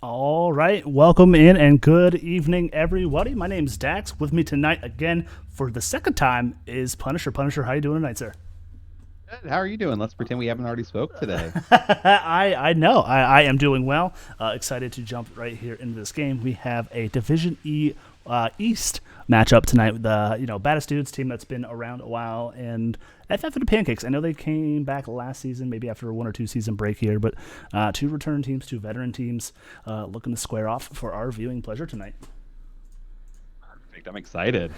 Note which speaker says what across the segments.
Speaker 1: All right, welcome in and good evening, everybody. My name's Dax. With me tonight again for the second time is Punisher. Punisher, how you doing tonight, sir?
Speaker 2: Good. How are you doing? Let's pretend we haven't already spoke today.
Speaker 1: I know I am doing well. Excited to jump right here into this game. We have a Division E East matchup tonight with the Baddest Dudes team that's been around a while and FF and the Pancakes. I know they came back last season, maybe after a 1 or 2 season break here, but two return teams, two veteran teams, looking to square off for our viewing pleasure tonight.
Speaker 2: Perfect. I'm excited.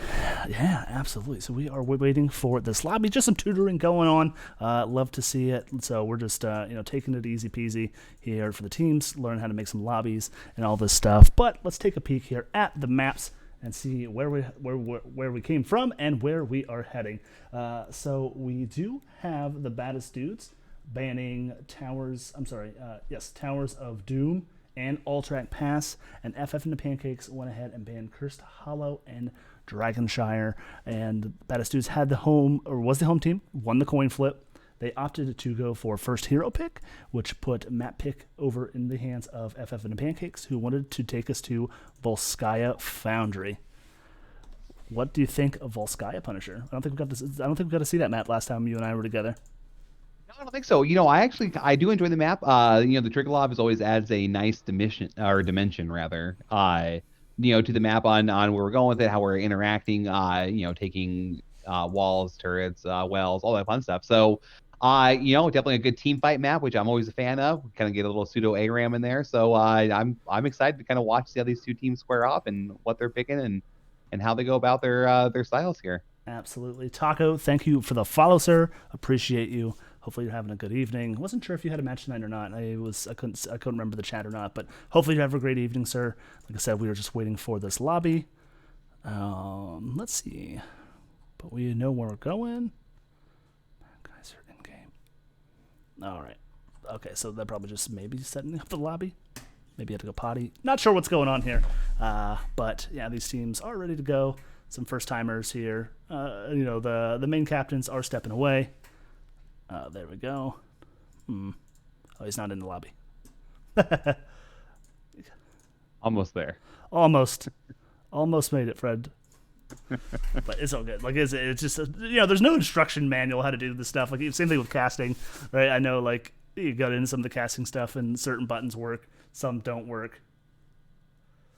Speaker 1: Yeah, absolutely. So we are waiting for this lobby. Just some tutoring going on. Love to see it. So we're just taking it easy peasy here for the teams, learn how to make some lobbies and all this stuff. But let's take a peek here at the maps and see where we came from and where we are heading. So we do have the Baddest Dudes banning Towers. Towers of Doom and All Track Pass, and FF and the Pancakes went ahead and banned Cursed Hollow and Dragonshire. And Baddest Dudes had the home, or was the home team, won the coin flip. They opted to go for first hero pick, which put map pick over in the hands of FF and the Pancakes, who wanted to take us to Volskaya Foundry. What do you think of Volskaya, Punisher? I don't think we got to see that map last time you and I were together.
Speaker 2: No, I don't think so. I do enjoy the map. The Triggerlob is always adds a nice dimension rather. To the map on where we're going with it, how we're interacting. Taking walls, turrets, wells, all that fun stuff. So, definitely a good team fight map, which I'm always a fan of. Kind of get a little pseudo ARAM in there. So I'm excited to kind of see how these two teams square off and what they're picking and how they go about their styles here.
Speaker 1: Absolutely. Taco, thank you for the follow, sir. Appreciate you. Hopefully you're having a good evening. Wasn't sure if you had a match tonight or not. I couldn't remember the chat or not, but hopefully you have a great evening, sir. Like I said, we were just waiting for this lobby. Let's see. But we know where we're going. Guys are in game. All right. Okay, so they're probably just maybe setting up the lobby. Maybe you had to go potty. Not sure what's going on here. But yeah, these teams are ready to go. Some first timers here. The main captains are stepping away. There we go. Oh, he's not in the lobby.
Speaker 2: Almost there.
Speaker 1: Almost made it, Fred. But it's all good. Like it's just there's no instruction manual how to do this stuff. Like same thing with casting, right? I know like you got into some of the casting stuff and certain buttons work, some don't work.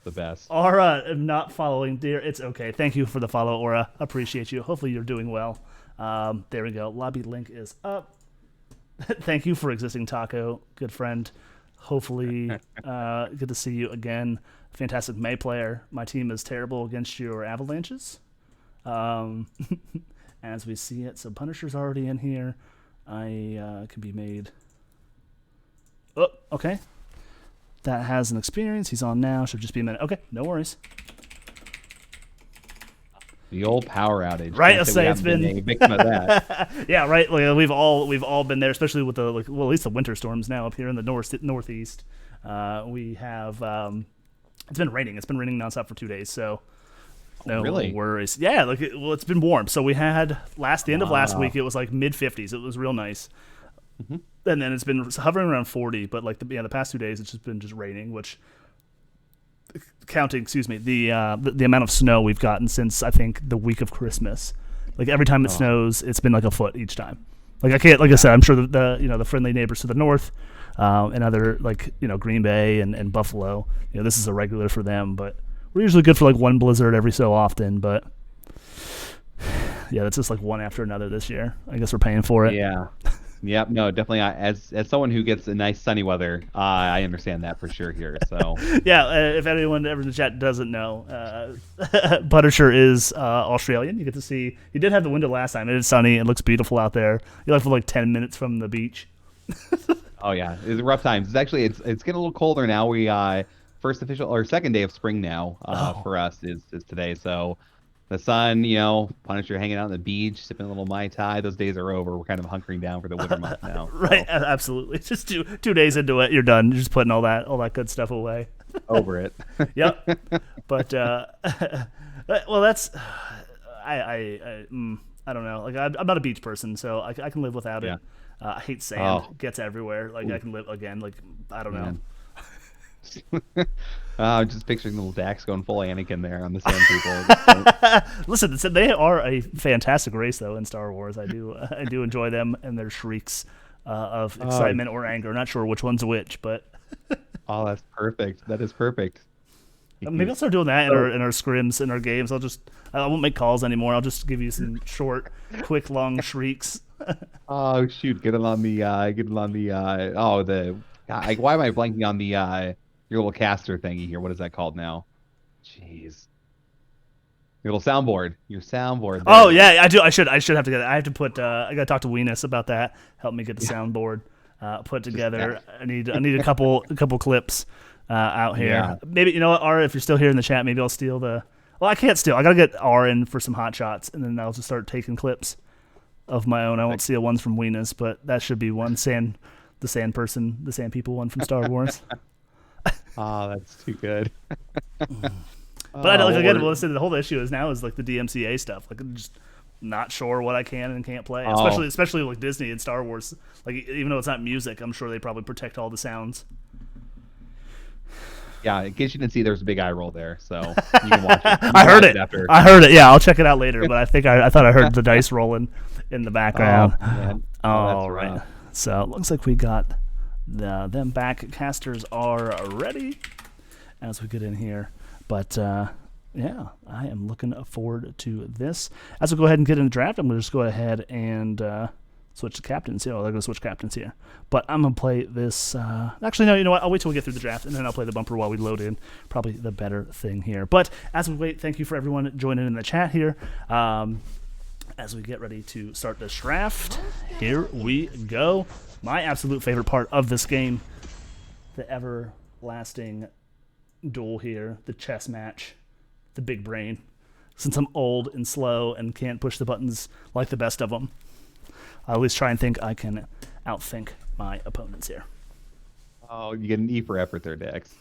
Speaker 2: The best.
Speaker 1: Aura, I'm not following, dear. It's okay. Thank you for the follow, Aura. Appreciate you. Hopefully you're doing well. There we go. Lobby link is up. Thank you for existing, Taco. Good friend. Hopefully, good to see you again. Fantastic May player. My team is terrible against your avalanches. As we see it. So Punisher's already in here. I can be made. Oh, okay. That has an experience. He's on now. Should just be a minute. Okay, no worries.
Speaker 2: The old power outage.
Speaker 1: Right, I'll say it's been
Speaker 2: a victim of that.
Speaker 1: Yeah, right. Like we've all been there, especially with the at least the winter storms now up here in the northeast. We have it's been raining. It's been raining nonstop for 2 days. So no
Speaker 2: really?
Speaker 1: worries. Yeah, it's been warm. So we had the end of last week. It was like mid 50s. It was real nice. Mm-hmm. And then it's been hovering around 40. But the past 2 days it's just been raining, which. Counting, the amount of snow we've gotten since I think the week of Christmas. Like every time it snows, it's been like a foot each time. Like I can't, like I said, I'm sure the friendly neighbors to the north, and other Green Bay and Buffalo. This is a regular for them, but we're usually good for like one blizzard every so often. But yeah, that's just like one after another this year. I guess we're paying for it.
Speaker 2: Yeah. Yep, no, definitely. As someone who gets a nice sunny weather, I understand that for sure here. So
Speaker 1: yeah, if anyone ever in the chat doesn't know, Punisher is Australian. You get to see. You did have the window last time. It is sunny. It looks beautiful out there. You left for like 10 minutes from the beach.
Speaker 2: Oh yeah, it's rough times. It's getting a little colder now. We first official or second day of spring now for us is today. So. The sun, Punisher hanging out on the beach, sipping a little Mai Tai. Those days are over. We're kind of hunkering down for the winter months now. So.
Speaker 1: Right, absolutely. Just two days into it, you're done. You're just putting all that good stuff away.
Speaker 2: Over it.
Speaker 1: Yep. But well, that's I don't know. Like I'm not a beach person, so I can live without it. I hate sand. Gets everywhere. Like I can live again. Like I don't know.
Speaker 2: Just picturing little Dax going full Anakin there on the Sand People. At this point.
Speaker 1: Listen, they are a fantastic race though in Star Wars. I do enjoy them and their shrieks of excitement or anger. Not sure which one's which, but
Speaker 2: Oh, that's perfect. That is perfect.
Speaker 1: maybe I'll start doing that in our scrims in our games. I won't make calls anymore. I'll just give you some short, quick, long shrieks.
Speaker 2: Oh shoot, get it on the oh the God, why am I blanking on the your little caster thingy here? What is that called now? Jeez. Your little soundboard. Your soundboard.
Speaker 1: Oh yeah, I do. I should have to get it. I have to put. I got to talk to Weenus about that. Help me get the soundboard put together. I need a couple clips out here.
Speaker 2: Yeah.
Speaker 1: Maybe you know what, R, if you're still here in the chat, maybe I'll steal the. Well, I can't steal. I gotta get R in for some hot shots, and then I'll just start taking clips of my own. I won't steal ones from Weenus, but that should be one the sand people one from Star Wars.
Speaker 2: Oh, that's too good.
Speaker 1: But I don't again. Well, listen, the whole issue is like the DMCA stuff. Like I'm just not sure what I can and can't play, especially like Disney and Star Wars. Like even though it's not music, I'm sure they probably protect all the sounds.
Speaker 2: Yeah, in case you didn't see, there's a big eye roll there, so you can watch it.
Speaker 1: I heard it. I heard it. Yeah, I'll check it out later. But I thought I heard the dice rolling in the background.
Speaker 2: Oh, man.
Speaker 1: All right. Rough. So it looks like we got them back. Casters are ready as we get in here. But yeah, I am looking forward to this. As we go ahead and get in the draft, I'm going to just go ahead and switch to captains. Oh, they're going to switch captains here. But I'm going to play this. Actually, no, you know what? I'll wait till we get through the draft, and then I'll play the bumper while we load in. Probably the better thing here. But as we wait, thank you for everyone joining in the chat here. As we get ready to start this draft, here we go. My absolute favorite part of this game, the everlasting duel here, the chess match, the big brain. Since I'm old and slow and can't push the buttons like the best of them, I always try and think I can outthink my opponents here.
Speaker 2: Oh, you get an E for effort there, Dex.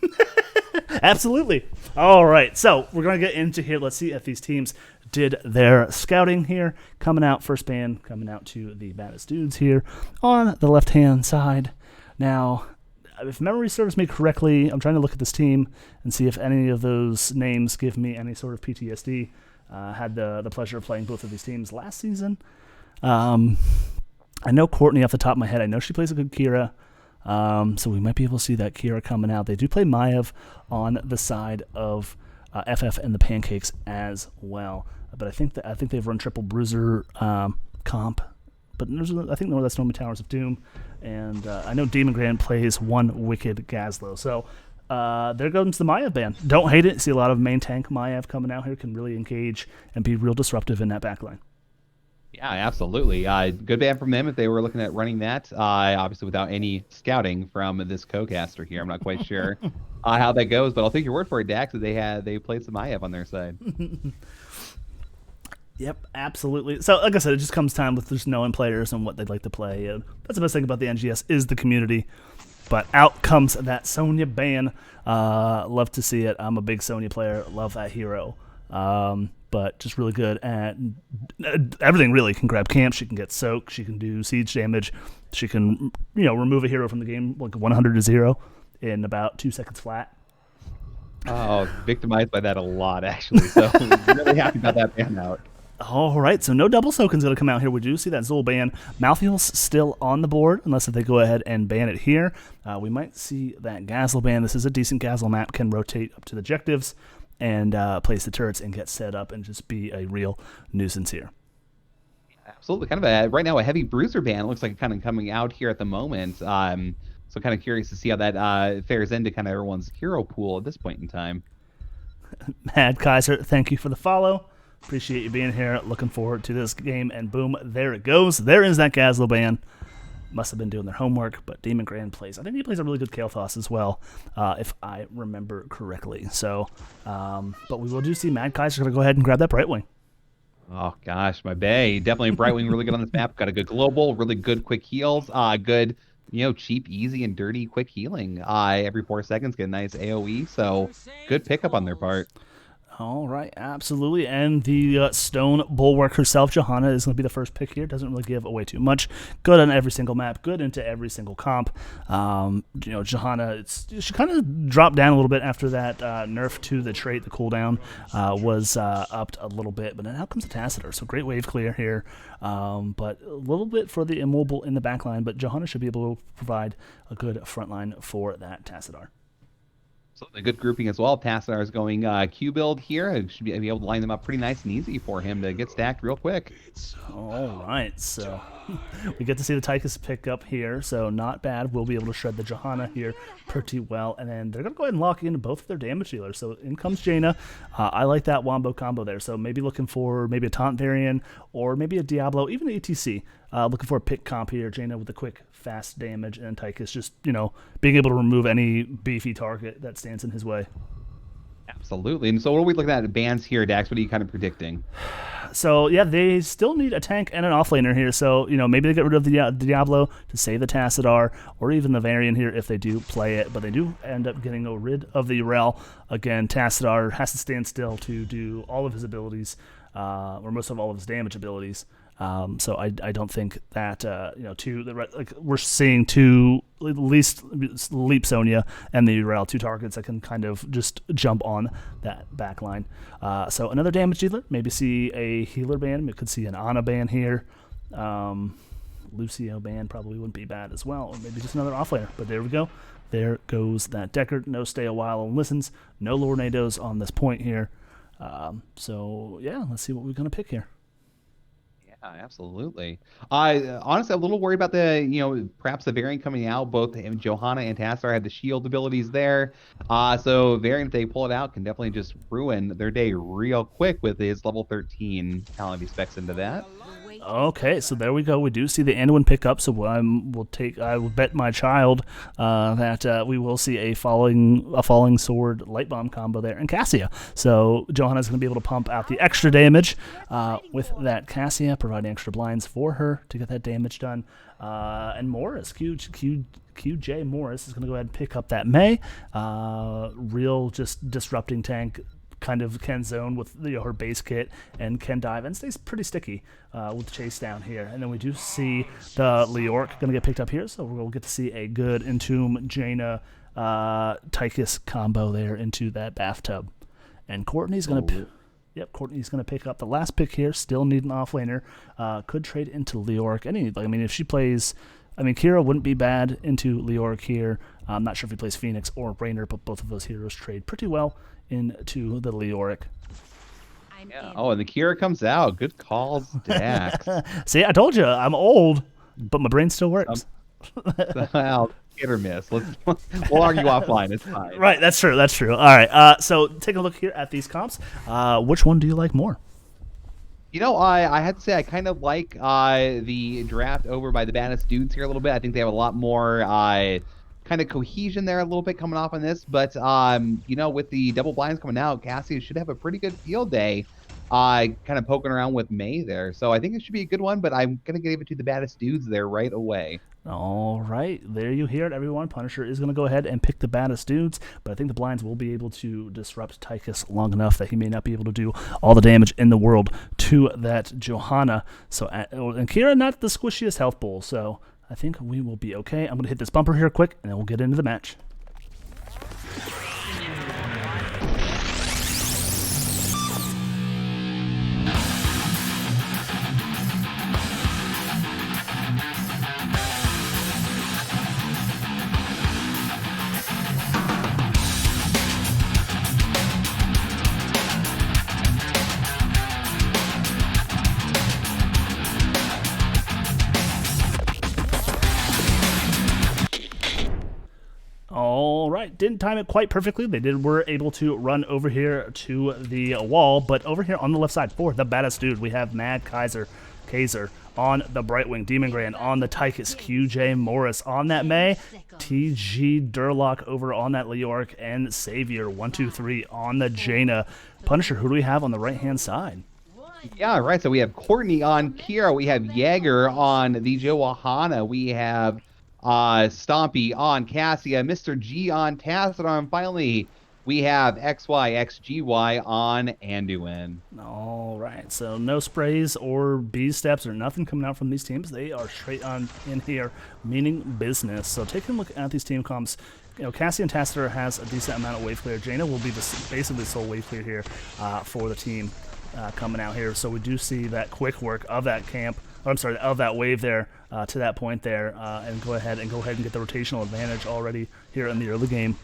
Speaker 1: Absolutely. All right, so we're going to get into here. Let's see if these teams did their scouting here. Coming out, first band coming out to the Baddest dudes here on the left-hand side. Now, if memory serves me correctly, I'm trying to look at this team and see if any of those names give me any sort of PTSD. Had the pleasure of playing both of these teams last season. I know Courtney off the top of my head. I know she plays a good Kira. So we might be able to see that Kira coming out. They do play Maev on the side of FF and the Pancakes as well. But I think they've run triple bruiser comp. But I think that's No Towers of Doom. And I know Demon Grand plays one Wicked Gazlo. So there goes the Maev ban. Don't hate it. See a lot of main tank Maev coming out here. Can really engage and be real disruptive in that backline.
Speaker 2: Yeah, absolutely. Good ban from them if they were looking at running that. Obviously, without any scouting from this co-caster here, I'm not quite sure how that goes, but I'll take your word for it, Dax. That they played some Maev on their side.
Speaker 1: Yep, absolutely. So, like I said, it just comes time with just knowing players and what they'd like to play. That's the best thing about the NGS is the community. But out comes that Sonya ban. Love to see it. I'm a big Sonya player. Love that hero. But just really good at everything, really. Can grab camp, she can get soak, she can do siege damage, she can, remove a hero from the game like 100 to 0 in about 2 seconds flat.
Speaker 2: Oh, victimized by that a lot, actually. So I'm really happy about that ban out.
Speaker 1: All right, so no double soaking's going to come out here. We do see that Zul ban. Malthael's still on the board, unless if they go ahead and ban it here. We might see that Gazelle ban. This is a decent Gazelle map, can rotate up to the objectives and place the turrets and get set up and just be a real nuisance here.
Speaker 2: Absolutely. Kind of right now a heavy bruiser ban. It looks like kind of coming out here at the moment. So kind of curious to see how that fares into kind of everyone's hero pool at this point in time.
Speaker 1: Mad Kaiser, thank you for the follow. Appreciate you being here. Looking forward to this game. And boom, there it goes. There is that Gazlo ban. Must have been doing their homework, but Demon Grand plays. I think he plays a really good Kael'thas as well, if I remember correctly. So, but we will do see Mad Kaiser going to go ahead and grab that Brightwing.
Speaker 2: Oh, gosh, my bae. Definitely Brightwing really good on this map. Got a good global, really good quick heals. Good, cheap, easy, and dirty quick healing. Every 4 seconds, get a nice AoE. So, good pickup on their part.
Speaker 1: All right, absolutely. And the Stone Bulwark herself, Johanna, is going to be the first pick here. Doesn't really give away too much. Good on every single map. Good into every single comp. Johanna, she kind of dropped down a little bit after that nerf to the trait. The cooldown was upped a little bit, but then out comes the Tacitor. So great wave clear here, but a little bit for the immobile in the backline. But Johanna should be able to provide a good front line for that Tacitor.
Speaker 2: So a good grouping as well. Tacitor is going Q build here. Should be able to line them up pretty nice and easy for him to get stacked real quick.
Speaker 1: All right, so we get to see the Tychus pick up here, so not bad. We'll be able to shred the Johanna here pretty well, and then they're going to go ahead and lock into both of their damage dealers. So in comes Jaina. I like that wombo combo there, so maybe looking for maybe a Taunt variant or maybe a Diablo, even an ATC. Looking for a pick comp here. Jaina with the quick, fast damage, and Tychus just, being able to remove any beefy target that stands in his way.
Speaker 2: Absolutely. And so what are we looking at bans here, Dax? What are you kind of predicting?
Speaker 1: So, yeah, they still need a tank and an offlaner here. So, maybe they get rid of the Diablo to save the Tassadar or even the variant here if they do play it. But they do end up getting rid of the Rel. Again, Tassadar has to stand still to do all of his abilities, or most of all of his damage abilities. So I don't think that we're seeing two, at least Leap Sonya and the Rel, two targets that can kind of just jump on that back line. So another damage dealer, maybe see a healer ban. We could see an Ana ban here. Lucio ban probably wouldn't be bad as well, or maybe just another offlaner. But there we go. There goes that Deckard. No stay a while and listens. No Lornados on this point here. So yeah, let's see what we're gonna pick here.
Speaker 2: Yeah, absolutely. Honestly, I'm a little worried about the, perhaps the variant coming out. Both Johanna and Tacitor have the shield abilities there. So variant, if they pull it out, can definitely just ruin their day real quick with his level 13 talent he specs into that.
Speaker 1: Okay, so there we go. We do see the Anduin pick up, so I will bet my child that we will see a falling sword light bomb combo there, and Cassia. So Johanna's going to be able to pump out the extra damage with that Cassia, providing extra blinds for her to get that damage done. And Morris, QJ Morris is going to go ahead and pick up that Mei. Real just disrupting tank. Kind of can zone with her base kit and can dive and stays pretty sticky with chase down here. And then we do see the Leoric going to get picked up here, so we'll get to see a good Entomb Jaina Tychus combo there into that bathtub. And Courtney's going to Courtney's going to pick up the last pick here. Still need an offlaner. Could trade into Leoric. If she plays, Kira wouldn't be bad into Leoric here. I'm not sure if he plays Phoenix or Raynor, but both of those heroes trade pretty well into the Leoric.
Speaker 2: Yeah. Oh, and the Kira comes out. Good calls, Dax.
Speaker 1: See, I told you, I'm old, but my brain still works.
Speaker 2: Well, hit or miss. We'll argue offline. It's fine.
Speaker 1: Right, that's true. All right, so take a look here at these comps. Which one do you like more?
Speaker 2: I had to say I kind of like the draft over by the Baddest dudes here a little bit. I think they have a lot more kind of cohesion there a little bit coming off on this. But, with the double blinds coming out, Cassie should have a pretty good field day kind of poking around with Mei there. So I think it should be a good one, but I'm going to give it to the Baddest dudes there right away.
Speaker 1: All right, there you hear it, everyone. Punisher is going to go ahead and pick the Baddest dudes, but I think the blinds will be able to disrupt Tychus long enough that he may not be able to do all the damage in the world to that Johanna. So, and Kira, not the squishiest health bowl, so I think we will be okay. I'm going to hit this bumper here quick, and then we'll get into the match. All right, didn't time it quite perfectly. Were able to run over here to the wall, but over here on the left side for the Baddest dude, we have Mad Kaiser on the Brightwing, Demon Grand on the Tychus, QJ Morris on that Mei, TG Durlock over on that Leoric, and Savior 123 on the Jaina. Punisher, who do we have on the right-hand side?
Speaker 2: Yeah, right. So we have Courtney on Kira. We have Jaeger on the Johanna. We have Stompy on Cassia, Mr. G on Tacitor, and finally we have XY on Anduin.
Speaker 1: All right, so no sprays or B steps or nothing coming out from these teams. They are straight on in here, meaning business. So taking a look at these team comps, Cassie and Taster has a decent amount of wave clear. Jaina will be basically the sole wave clear here for the team coming out here. So we do see that quick work of that camp. I'm sorry, of that wave there to that point there, and go ahead and get the rotational advantage already here in the early game.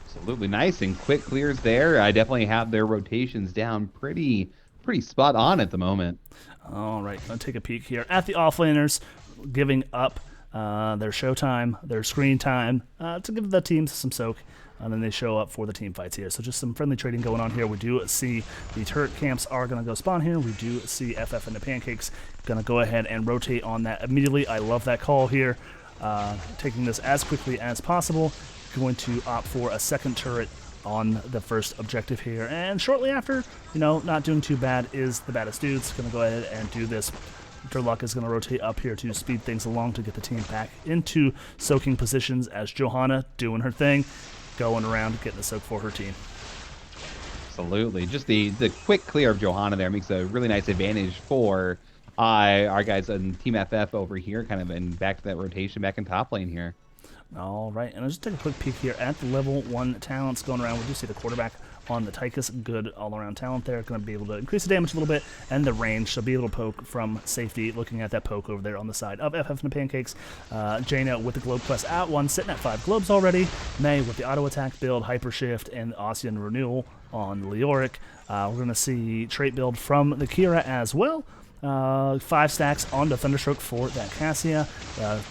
Speaker 2: Absolutely nice and quick clears there. I definitely have their rotations down pretty spot on at the moment.
Speaker 1: All right, gonna take a peek here at the offlaners, giving up their showtime, their screen time to give the teams some soak. And then they show up for the team fights here. So just some friendly trading going on here. We do see the turret camps are going to go spawn here. We do see FF and the Pancakes going to go ahead and rotate on that immediately. I love that call here. Taking this as quickly as possible. Going to opt for a second turret on the first objective here. And shortly after, not doing too bad, is the Baddest dudes. Going to go ahead and do this. Durlock is going to rotate up here to speed things along to get the team back into soaking positions as Johanna doing her thing. Going around getting the soak for her team.
Speaker 2: Absolutely. Just the quick clear of Johanna there makes a really nice advantage for our guys on Team FF over here, kind of in back to that rotation back in top lane here.
Speaker 1: All right, and I'll just take a quick peek here at the level 1 talents going around. We do see the quarterback on the Tychus, good all-around talent there. Going to be able to increase the damage a little bit and the range, so be able to poke from safety, looking at that poke over there on the side of FF and the Pancakes. Jaina with the Globe Quest at 1, sitting at 5 globes already. May with the auto-attack build, Hyper Shift, and Ossian Renewal on Leoric. We're going to see trait build from the Kira as well. 5 stacks onto Thunderstroke for that Cassia.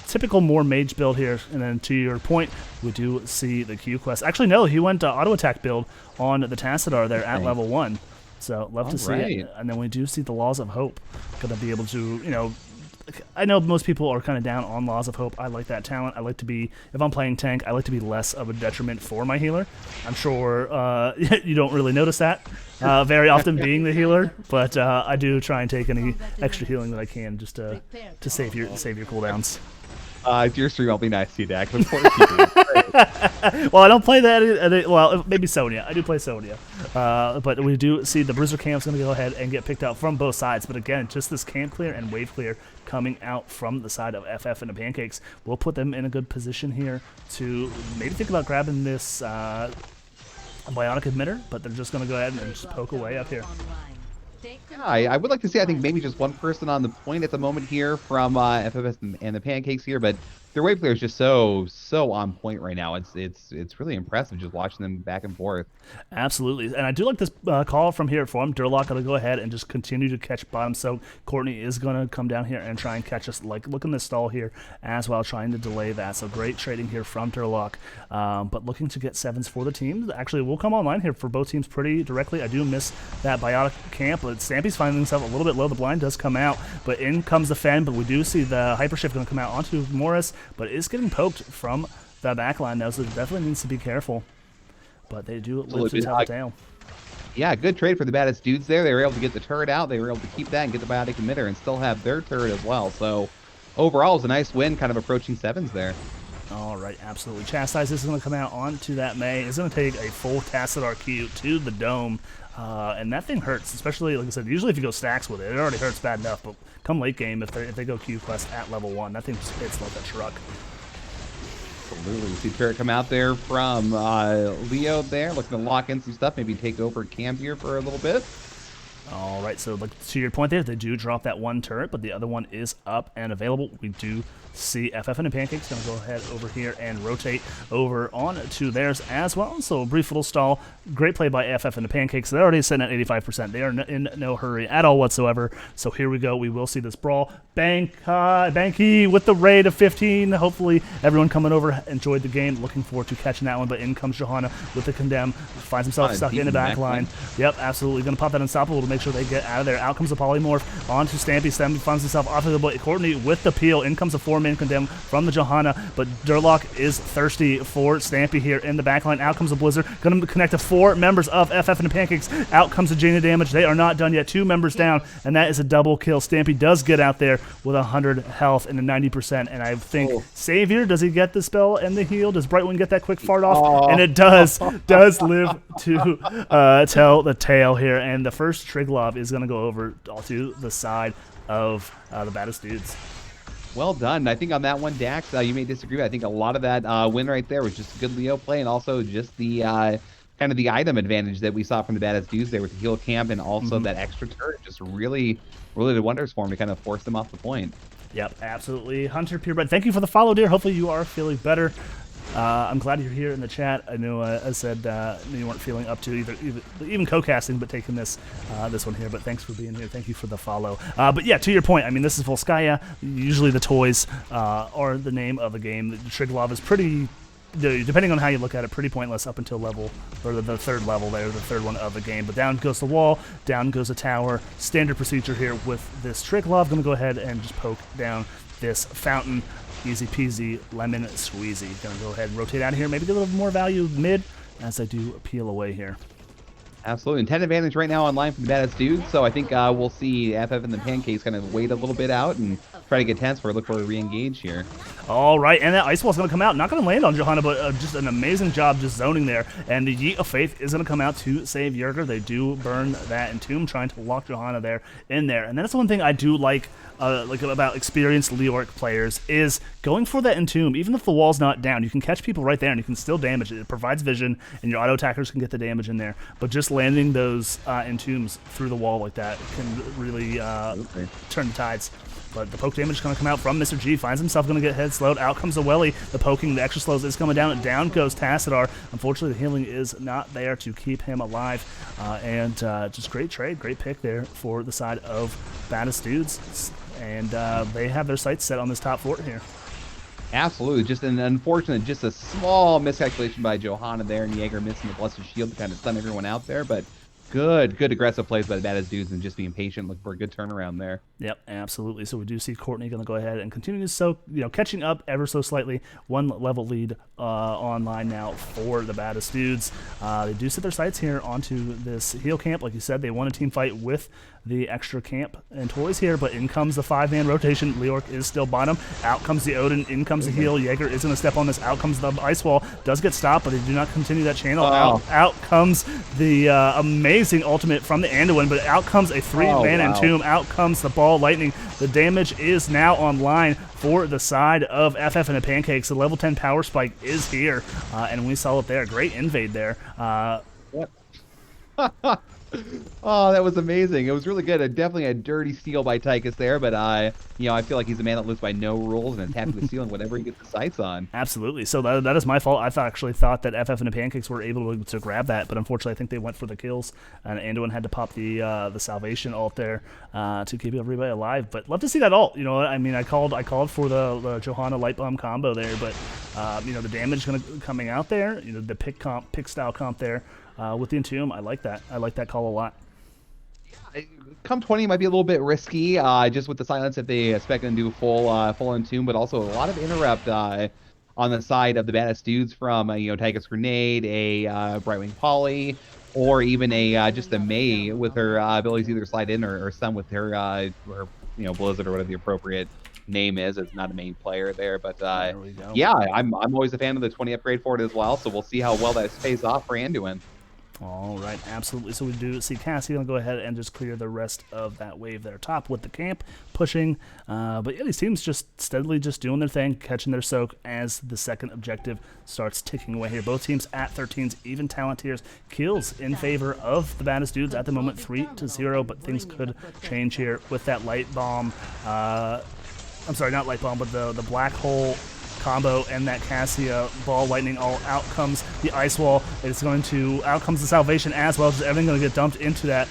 Speaker 1: Typical more mage build here. And then to your point, we do see the Q quest. Actually, no, he went auto attack build on the Tassadar there at level 1. So love to see it. And then we do see the Laws of Hope. Going to be able to, I know most people are kind of down on Laws of Hope. I like that talent. I like to be, if I'm playing tank, I like to be less of a detriment for my healer. I'm sure you don't really notice that very often being the healer, but I do try and take any extra healing that I can just to save your cooldowns.
Speaker 2: If you're stream, I'll be nice to you, Dak. Of course you do.
Speaker 1: Well, I don't play that. Well, maybe Sonya. I do play Sonya. But we do see the Bruiser camp's going to go ahead and get picked out from both sides. But again, just this camp clear and wave clear coming out from the side of FF and the Pancakes will put them in a good position here to maybe think about grabbing this bionic emitter. But they're just going to go ahead and just poke away up here.
Speaker 2: Yeah, I would like to see, I think, maybe just one person on the point at the moment here from FFS and the Pancakes here, but their wave clear is just so on point right now. It's really impressive just watching them back and forth.
Speaker 1: Absolutely, and I do like this call from here for him. Durlock going to go ahead and just continue to catch bottom soak. Courtney is going to come down here and try and catch us. Like, look in the stall here as well, trying to delay that. So great trading here from Durlock, but looking to get 7s for the team. Actually, we'll come online here for both teams pretty directly. I do miss that biotic camp, but Stampy's finding himself a little bit low. The blind does come out, but in comes the Fen, but we do see the Hyper Shift going to come out onto Morris, but it's getting poked from the backline now, so it definitely needs to be careful. But they do live to tell the tale.
Speaker 2: Yeah, good trade for the Baddest dudes there. They were able to get the turret out. They were able to keep that and get the biotic emitter and still have their turret as well. So overall, it's a nice win, kind of approaching 7s there.
Speaker 1: All right, absolutely. Chastise is going to come out onto that May. It's going to take a full Tassadar Q to the dome. And that thing hurts, especially, like I said, usually if you go stacks with it, it already hurts bad enough. But come late game, if they go Q quest at level 1, that thing just hits like a truck.
Speaker 2: Absolutely. We see turret come out there from Leo there, looking to lock in some stuff, maybe take over camp here for a little bit.
Speaker 1: All right, so like to your point there, they do drop that one turret, but the other one is up and available. We do see FF and the Pancakes going to go ahead over here and rotate over on to theirs as well. So a brief little stall. Great play by FF and the Pancakes. They're already sitting at 85%. They are in no hurry at all whatsoever. So here we go. We will see this brawl. Banky with the raid of 15. Hopefully everyone coming over enjoyed the game. Looking forward to catching that one. But in comes Johanna with the condemn. Finds himself stuck in the back line. Yep, absolutely. Going to pop that unstoppable to make sure they get out of there. Out comes the polymorph onto Stampy. Stampy finds himself off of the blade. Courtney with the peel. In comes a 4-man condemn from the Johanna, but Durlock is thirsty for Stampy here in the backline. Out comes a Blizzard. Going to connect to 4 members of FF and the Pancakes. Out comes the Jaina damage. They are not done yet. 2 members down, and that is a double kill. Stampy does get out there with 100 health and a 90%, and I think Savior, does he get the spell and the heal? Does Brightwing get that quick fart off? And it does live to tell the tale here, and the first Triglav is going to go over to the side of the Baddest Dudes.
Speaker 2: Well done. I think on that one, Dax, you may disagree, but I think a lot of that win right there was just good Leo play, and also just the kind of the item advantage that we saw from the Baddest Dudes there with the heal camp, and also that extra turret just really did wonders for him to kind of force them off the point.
Speaker 1: Yep, absolutely. Hunter Purebred, thank you for the follow, dear. Hopefully you are feeling better. I'm glad you're here in the chat. I know I said you weren't feeling up to even co-casting, but taking this one here. But thanks for being here. Thank you for the follow. But yeah, to your point, I mean, this is Volskaya. Usually the toys are the name of the game. The Triglav is pretty, depending on how you look at it, pretty pointless up until level, or the third level there, the third one of the game. But down goes the wall, down goes the tower. Standard procedure here with this Triglav. Going to go ahead and just poke down this fountain. Easy peasy, lemon squeezy. Gonna go ahead and rotate out of here. Maybe get a little more value mid as I do peel away here.
Speaker 2: Absolutely. And 10 advantage right now online from the Baddest Dudes. So I think we'll see FF and the Pancakes kind of wait a little bit out and try to get tense for look for a re-engage here.
Speaker 1: All right, and that Ice Wall's going to come out. Not going to land on Johanna, but just an amazing job just zoning there. And the Yeet of Faith is going to come out to save Yerger. They do burn that Entomb, trying to lock Johanna there in there. And that's one thing I do like about experienced Leoric players is going for that Entomb. Even if the wall's not down, you can catch people right there and you can still damage it. It provides vision, and your auto attackers can get the damage in there. But just landing those Entombs through the wall like that can really turn the tides. But the poke damage is going to come out from Mr. G. Finds himself going to get head slowed. Out comes the Welly. The poking, the extra slows is coming down. And down goes Tassadar. Unfortunately, the healing is not there to keep him alive. And just great trade, great pick there for the side of Baddest Dudes. And they have their sights set on this top fort here.
Speaker 2: Absolutely. Just an unfortunate, just a small miscalculation by Johanna there, and Jaeger missing the Blessed Shield to kind of stun everyone out there. But good aggressive plays by the Baddest Dudes and just being patient, looking for a good turnaround there.
Speaker 1: Yep, absolutely. So we do see Courtney going to go ahead and continue to soak, catching up ever so slightly. 1 level lead online now for the Baddest Dudes. They do set their sights here onto this heal camp. Like you said, they won a team fight with the extra camp and toys here, but in comes the 5-man rotation. Leoric is still bottom. Out comes the Odin. In comes the heal. Jaeger is going to step on this. Out comes the Ice Wall. Does get stopped, but they do not continue that channel. Out comes the amazing ultimate from the Anduin, but out comes a 3-man Entomb. Out comes the Ball Lightning. The damage is now online for the side of FF and the Pancakes. The level 10 power spike is here, and we saw it there. Great invade there.
Speaker 2: Oh, that was amazing. It was really good. Definitely a dirty steal by Tychus there, but I feel like he's a man that lives by no rules and is happy with stealing whatever he gets the sights on.
Speaker 1: Absolutely. So that is my fault. I actually thought that FF and the Pancakes were able to grab that, but unfortunately I think they went for the kills, and Anduin had to pop the Salvation ult there to keep everybody alive. But love to see that ult. I mean, I called for the Johanna Light Bomb combo there, but the damage coming out there, the pick style comp there. With the Entomb, I like that. I like that call a lot.
Speaker 2: Yeah, come 20 might be a little bit risky, just with the silence if they expect them to do full Entomb, but also a lot of interrupt on the side of the Baddest Dudes from Tychus Grenade, a Brightwing Poly, or even just a Mei with her abilities to either slide in or stun with her Blizzard or whatever the appropriate name is. It's not a main player there, but yeah, I'm always a fan of the 20 upgrade for it as well, so we'll see how well that pays off for Anduin.
Speaker 1: All right, absolutely. So we do see Cassie going to go ahead and just clear the rest of that wave there top with the camp pushing. But yeah, these teams just steadily just doing their thing, catching their soak as the second objective starts ticking away here. Both teams at 13s, even talent tiers. Kills in favor of the Baddest Dudes at the moment, 3-0, but things could change here with that light bomb. I'm sorry, not light bomb, but the black hole combo and that Cassia Ball Lightning. All out comes the Ice Wall. It's going to out comes the Salvation as well. Just everything going to get dumped into that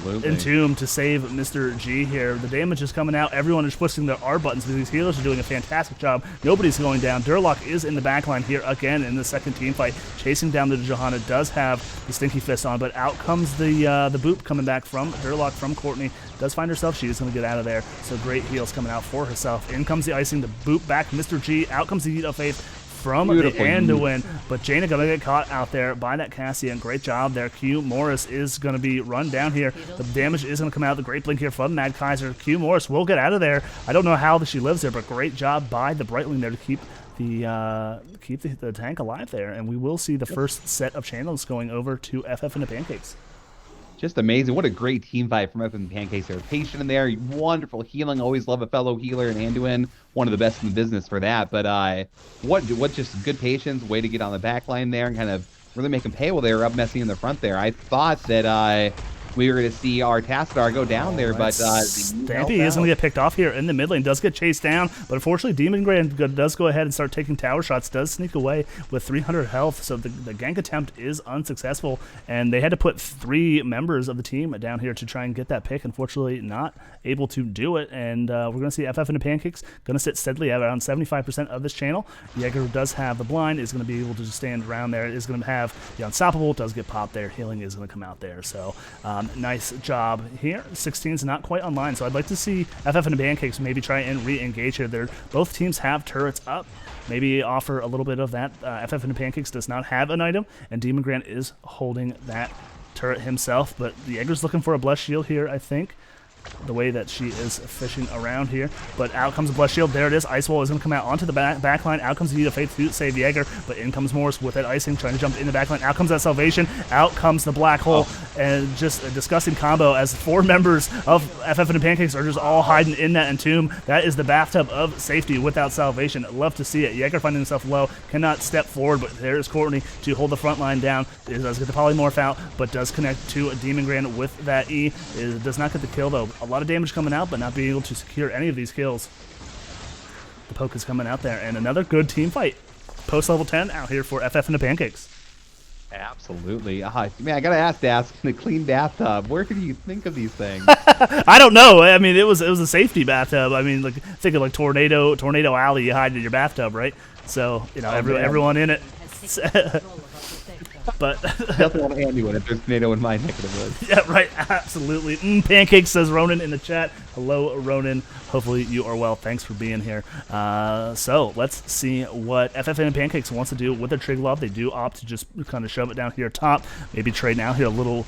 Speaker 1: Entomb to save Mr. G here. The damage is coming out. Everyone is pushing their R buttons, but these healers are doing a fantastic job. Nobody's going down. Durlock is in the backline here again in the second team fight, chasing down the Johanna. Does have the Stinky Fist on, but out comes the boop coming back from Durlock from Courtney. Does find herself. She is going to get out of there. So great heals coming out for herself. In comes the icing, the boop back. Mr. G. Out comes the Eat of Faith from the Anduin, but Jaina gonna get caught out there by that Cassian. Great job there. Q Morris is gonna be run down here. The damage is gonna come out. The great blink here from Mad Kaiser. Q Morris will get out of there. I don't know how she lives there, but great job by the Brightling there to keep the tank alive there. And we will see the first set of channels going over to FF and the Pancakes.
Speaker 2: Just amazing. What a great team fight from FF and Pancakes. They're patient in there. Wonderful healing. Always love a fellow healer in Anduin. One of the best in the business for that. But what just good patience. Way to get on the back line there and kind of really make them pay while they were up messing in the front there. I thought that we were going to see our Tassadar go down there, but
Speaker 1: Stampy is going to get picked off here in the mid lane. Does get chased down, but unfortunately Demon Grand does go ahead and start taking tower shots. Does sneak away with 300 health, so the gank attempt is unsuccessful, and they had to put 3 members of the team down here to try and get that pick. Unfortunately, not able to do it, and we're going to see FF and the Pancakes going to sit steadily at around 75% of this channel. Jaeger does have the blind, is going to be able to just stand around there, is going to have the unstoppable, does get popped there, healing is going to come out there, so nice job here. 16's not quite online, so I'd like to see FF and the Pancakes maybe try and re-engage here. Both teams have turrets up. Maybe offer a little bit of that. FF and the Pancakes does not have an item, and Demon Grant is holding that turret himself, but the Jaeger's looking for a blessed shield here, I think. The way that she is fishing around here, but out comes the Blessed Shield. There it is. Ice Wall is going to come out onto the back line. Out comes the Eat of Faith to save Jaeger, but in comes Morris with that icing, trying to jump in the back line. Out comes that Salvation. Out comes the Black Hole, and just a disgusting combo as 4 members of FF and the Pancakes are just all hiding in that Entomb. That is the bathtub of safety without Salvation. Love to see it. Jaeger finding himself low, cannot step forward, but there's Courtney to hold the front line down. It does get the Polymorph out, but does connect to a Demon Grand with that E. It does not get the kill though. A lot of damage coming out, but not being able to secure any of these kills. The poke is coming out there, and another good team fight. Post level 10 out here for FF and the Pancakes.
Speaker 2: Absolutely. Man, I gotta ask, the clean bathtub. Where do you think of these things?
Speaker 1: I don't know. I mean, it was a safety bathtub. I mean, like think of like Tornado Alley. You hide in your bathtub, right? So you know, everyone in it. But
Speaker 2: definitely want to hand you one if there's tornado in my neck of the woods.
Speaker 1: Yeah, right. Absolutely. Pancakes, says Ronan in the chat. Hello, Ronan. Hopefully you are well. Thanks for being here. So let's see what FF and Pancakes wants to do with their Triglav. They do opt to just kind of shove it down here top. Maybe trade now here a little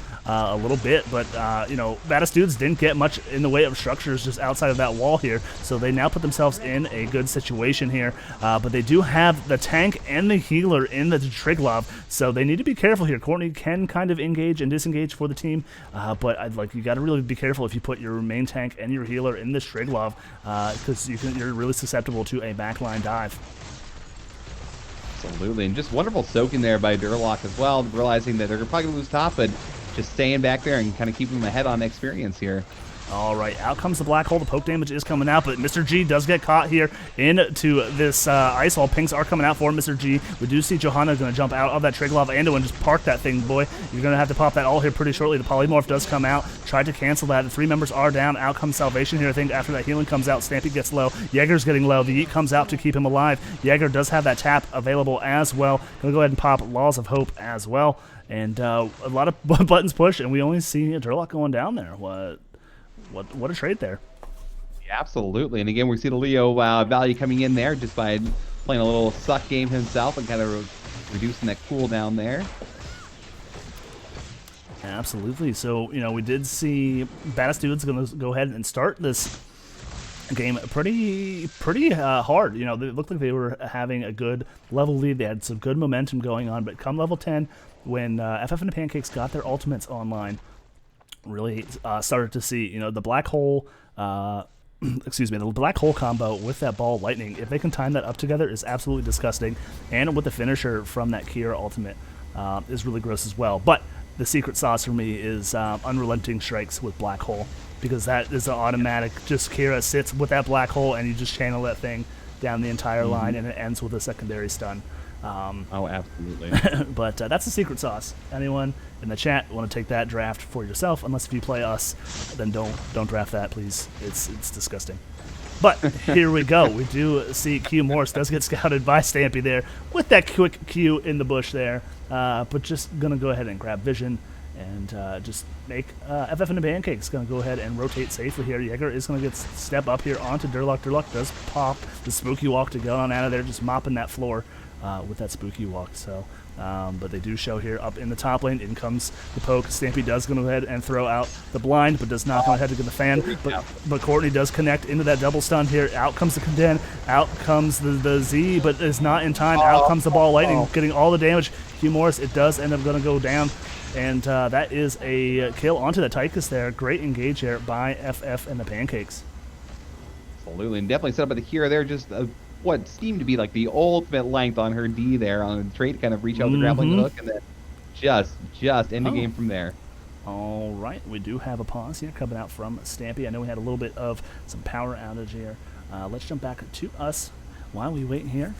Speaker 1: bit, but you know, Baddest dudes didn't get much in the way of structures just outside of that wall here. So they now put themselves in a good situation here. But they do have the tank and the healer in the Triglav, so they need to be careful here. Courtney can kind of engage and disengage for the team, but you got to really be careful if you put your main tank and your healer in this Triglav, because you're really susceptible to a backline dive.
Speaker 2: Absolutely, and just wonderful soaking there by Durlock as well, realizing that they're probably going to lose top, but just staying back there and kind of keeping them ahead on experience here.
Speaker 1: All right, out comes the Black Hole. The poke damage is coming out, but Mr. G does get caught here into this ice wall. Pinks are coming out for Mr. G. We do see Johanna going to jump out of that Triglav and just park that thing, boy. You're going to have to pop that all here pretty shortly. The Polymorph does come out. Tried to cancel that. The 3 members are down. Out comes Salvation here. I think after that healing comes out, Stampy gets low. Jaeger's getting low. The Yeet comes out to keep him alive. Jaeger does have that tap available as well. Going to go ahead and pop Laws of Hope as well. And a lot of buttons push, and we only see Durlock going down there. What a trade there.
Speaker 2: Yeah, absolutely. And again, we see the Leo value coming in there just by playing a little suck game himself and kind of reducing that cooldown there.
Speaker 1: Absolutely. So, you know, we did see Baddest Dude's going to go ahead and start this game pretty hard. You know, it looked like they were having a good level lead. They had some good momentum going on, but come level 10, when FF and the Pancakes got their ultimates online, really started to see, you know, the Black Hole, the Black Hole combo with that Ball Lightning. If they can time that up together, is absolutely disgusting. And with the finisher from that Kira ultimate is really gross as well. But the secret sauce for me is Unrelenting Strikes with Black Hole, because that is an automatic, just Kira sits with that Black Hole and you just channel that thing down the entire line, and it ends with a secondary stun.
Speaker 2: Oh, absolutely.
Speaker 1: But that's the secret sauce. Anyone in the chat want to take that draft for yourself? Unless if you play us, then don't draft that, please. It's disgusting. But here we go. We do see Q Morris does get scouted by Stampy there with that quick Q in the bush there. But just gonna go ahead and grab vision and just make FF and the Pancakes gonna go ahead and rotate safely here. Jaeger is gonna get step up here onto Durlock. Durlock does pop the spooky walk to go on out of there, just mopping that floor with that spooky walk. So, but they do show here up in the top lane. In comes the poke. Stampy does go ahead and throw out the blind, but does not go ahead to get the fan. But Courtney does connect into that double stun here. Out comes the Conden. Out comes the Z, but is not in time. Out comes the ball lightning, getting all the damage. Q Morris, it does end up going to go down. And that is a kill onto the Tychus there. Great engage here by FF and the Pancakes.
Speaker 2: Absolutely, and definitely set up at the hero there. Just what seemed to be like the ultimate length on her D there on the trait, kind of reach out the grappling hook, and then just end the game from there.
Speaker 1: All right, we do have a pause here coming out from Stampy. I know we had a little bit of some power outage here. Let's jump back to us while we wait here.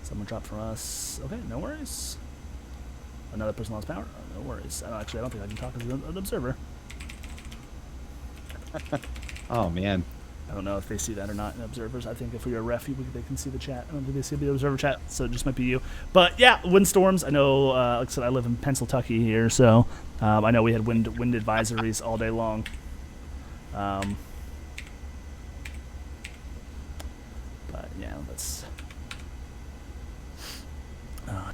Speaker 1: Someone dropped for us. Okay, no worries. Another person lost power. No worries. Actually, I don't think I can talk as an observer.
Speaker 2: Oh, man.
Speaker 1: I don't know if they see that or not in observers. I think if you're a ref, they can see the chat. I don't think they see the observer chat, so it just might be you. But yeah, windstorms. I know, like I said, I live in Pennsylvania here, so I know we had wind advisories all day long. But yeah, let's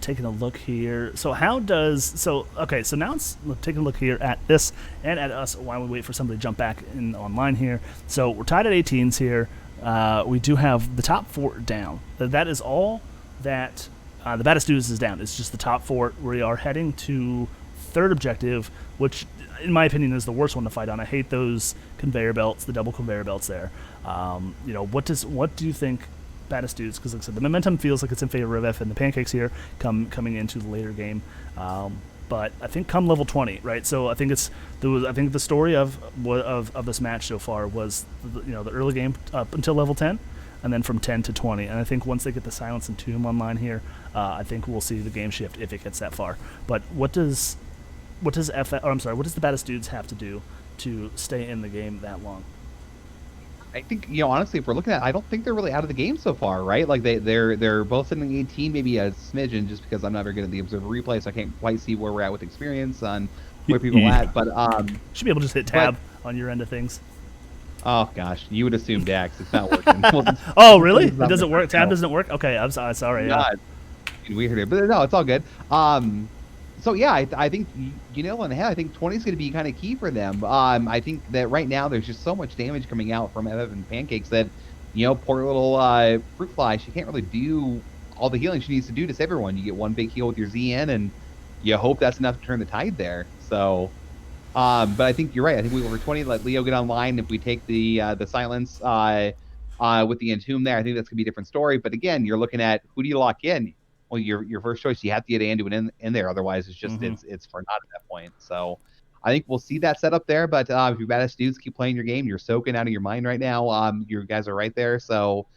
Speaker 1: taking a look here. So how does okay? So now it's taking a look here at this and at us while we wait for somebody to jump back in online here. So we're tied at 18s here. We do have the top 4 down. That is all that the Baddest dudes is down. It's just the top 4. We are heading to 3rd objective, which in my opinion is the worst one to fight on. I hate those conveyor belts, the double conveyor belts there. You know, what do you think? Baddest dudes, because like I said, the momentum feels like it's in favor of F and the Pancakes here coming into the later game. But I think come level 20, right? So I think the story of this match so far was the early game up until level 10, and then from 10 to 20. And I think once they get the Silence and Tomb online here, I think we'll see the game shift if it gets that far. But what does the Baddest dudes have to do to stay in the game that long?
Speaker 2: I think, honestly, if we're looking at it, I don't think they're really out of the game so far, right? Like they're both sitting 18, maybe a smidgen, just because I'm not very good at the observer replay, so I can't quite see where we're at with experience on where people are at. But
Speaker 1: should be able to just hit tab on your end of things.
Speaker 2: Oh gosh, you would assume Dax. It's not working.
Speaker 1: Oh really? It doesn't work. Tab doesn't work. Okay, I'm sorry.
Speaker 2: Yeah. Weird here, but no, it's all good. So yeah, I think you nailed on the head. I think 20 is going to be kind of key for them. I think that right now there's just so much damage coming out from FF and Pancakes that, poor little Fruit Fly, she can't really do all the healing she needs to do to save everyone. You get one big heal with your ZN, and you hope that's enough to turn the tide there. So, but I think you're right. I think we over 20 let Leo get online. If we take the Silence with the Entomb there, I think that's going to be a different story. But again, you're looking at who do you lock in? Well, your first choice, you have to get Anduin in there. Otherwise, it's just it's for naught at that point. So I think we'll see that setup there. But if your Baddest dudes keep playing your game, you're soaking out of your mind right now. You guys are right there. So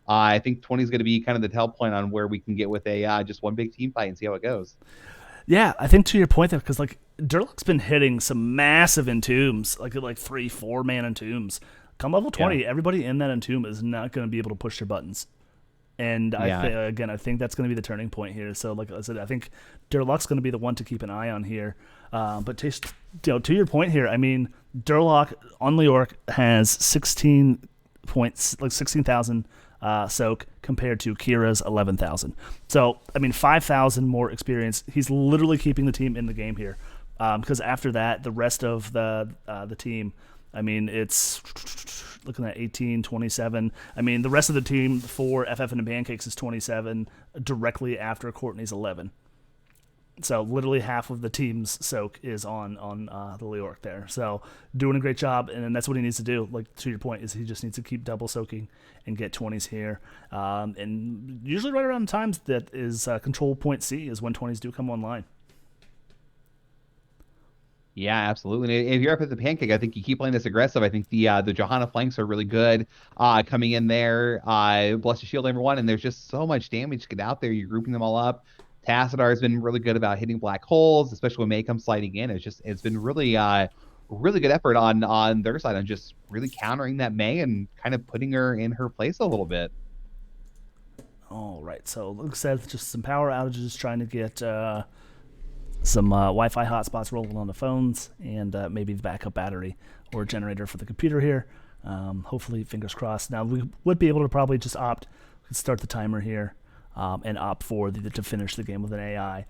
Speaker 2: I think 20 is going to be kind of the tell point on where we can get with a just one big team fight and see how it goes.
Speaker 1: Yeah, I think to your point there, because like Durlock's been hitting some massive Entombs, like 3-4 man Entombs. Come level 20, everybody in that Entomb is not going to be able to push their buttons. And I think that's going to be the turning point here. So, like I said, I think Durlock's going to be the one to keep an eye on here. But to your point here, I mean, Durlock on Leoric has 16 points, like 16,000 soak compared to Kira's 11,000. So, I mean, 5,000 more experience. He's literally keeping the team in the game here. Because after that, the rest of the team, I mean, it's looking at 18, 27. I mean, the rest of the team for FF and the Pancakes is 27 directly after Courtney's 11. So literally half of the team's soak is on the Leoric there. So doing a great job, and that's what he needs to do. Like to your point, is he just needs to keep double soaking and get 20s here. And usually right around times that is control point C is when 20s do come online.
Speaker 2: Yeah, absolutely. And if you're up at the pancake, I think you keep playing this aggressive. I think the Johanna flanks are really good. Coming in there, bless the shield everyone, and there's just so much damage to get out there. You're grouping them all up. Tassadar has been really good about hitting black holes, especially when May comes sliding in. It's been really good effort on their side on just really countering that May and kind of putting her in her place a little bit.
Speaker 1: All right, so like I said, just some power outages trying to get some Wi-Fi hotspots rolling on the phones, and maybe the backup battery or generator for the computer here. Hopefully, fingers crossed. Now we would be able to probably just start the timer here, and opt for to finish the game with an AI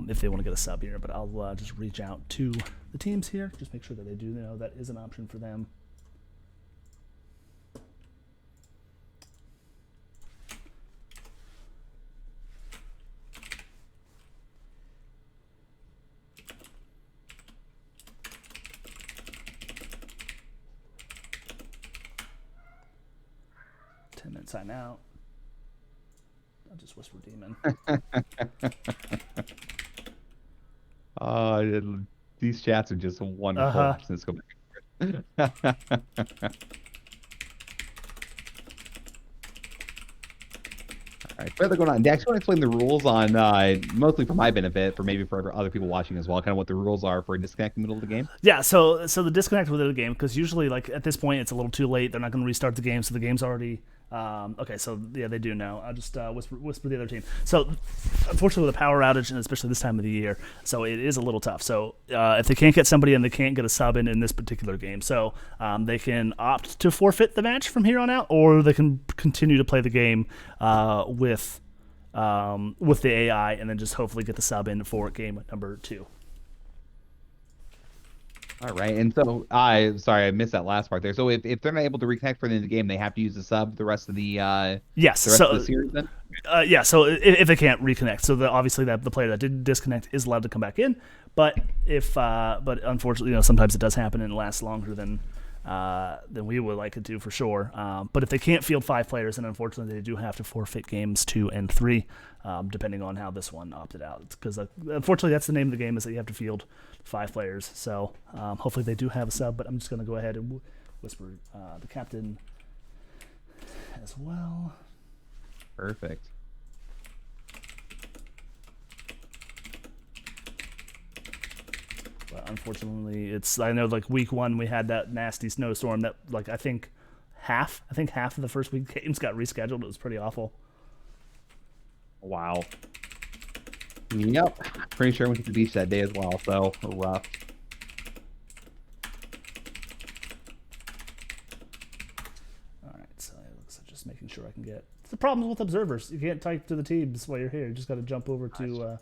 Speaker 1: if they want to get a sub here. But I'll just reach out to the teams here, just make sure that they do know that is an option for them. Sign out. I'll just whisper demon.
Speaker 2: These chats are just wonderful. Watching this go back. All right, further going on. Dax, you want to explain the rules on, mostly for my benefit, maybe for other people watching as well, kind of what the rules are for a disconnect in the middle of the game?
Speaker 1: Yeah, so the disconnect within the game, because usually, like, at this point, it's a little too late. They're not going to restart the game, so the game's already... okay, so, yeah, they do know. I'll just whisper the other team. So, unfortunately, with a power outage, and especially this time of the year, so it is a little tough. So, if they can't get somebody in, they can't get a sub in this particular game. So, they can opt to forfeit the match from here on out, or they can continue to play the game with the AI, and then just hopefully get the sub in for game number 2.
Speaker 2: All right, and so sorry, I missed that last part there. So if they're not able to reconnect for the end of the game, they have to use the sub the rest of the
Speaker 1: yes,
Speaker 2: the rest of the series then.
Speaker 1: Yeah, so if they can't reconnect, so obviously the player that did disconnect is allowed to come back in, but but unfortunately, sometimes it does happen and it lasts longer than we would like it to for sure. But if they can't field 5 players, then unfortunately they do have to forfeit games 2 and 3, depending on how this one opted out. Because unfortunately that's the name of the game, is that you have to field 5 players. So hopefully they do have a sub, but I'm just going to go ahead and whisper the captain as well.
Speaker 2: Perfect.
Speaker 1: But unfortunately, I know like week 1 we had that nasty snowstorm that like I think half of the first week games got rescheduled. It was pretty awful.
Speaker 2: Wow. Yep. Pretty sure I went to the beach that day as well, so rough.
Speaker 1: All right, so it looks like just making sure I can get. It's the problem with observers. You can't type to the teams while you're here. You just got to jump over to.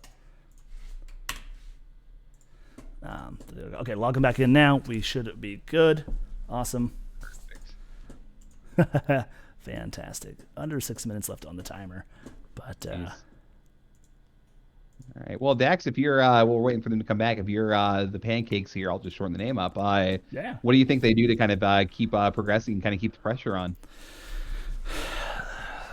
Speaker 1: Okay, logging back in now. We should be good. Awesome. Perfect. Fantastic. Under 6 minutes left on the timer, but.
Speaker 2: All right. Well, Dax, if you're, we're waiting for them to come back. If you're the Pancakes here, I'll just shorten the name up.
Speaker 1: Yeah.
Speaker 2: What do you think they do to kind of keep progressing and kind of keep the pressure on?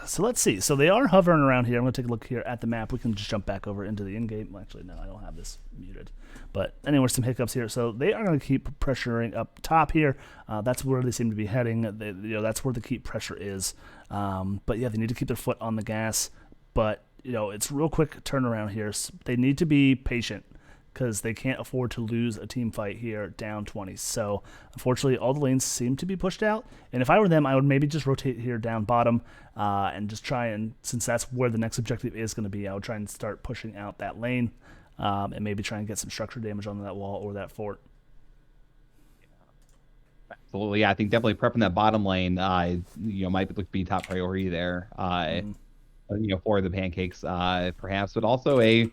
Speaker 1: So let's see. So they are hovering around here. I'm going to take a look here at the map. We can just jump back over into the in-game. Well, actually, no, I don't have this muted. But anyway, some hiccups here. So they are going to keep pressuring up top here. That's where they seem to be heading. That's where the keep pressure is. But yeah, they need to keep their foot on the gas. But it's real quick turnaround here. So they need to be patient because they can't afford to lose a team fight here down 20. So unfortunately, all the lanes seem to be pushed out. And if I were them, I would maybe just rotate here down bottom and just try and, since that's where the next objective is going to be, I would try and start pushing out that lane and maybe try and get some structure damage on that wall or that fort.
Speaker 2: Absolutely, yeah. I think definitely prepping that bottom lane, might look to be top priority there. For the Pancakes, perhaps, but also a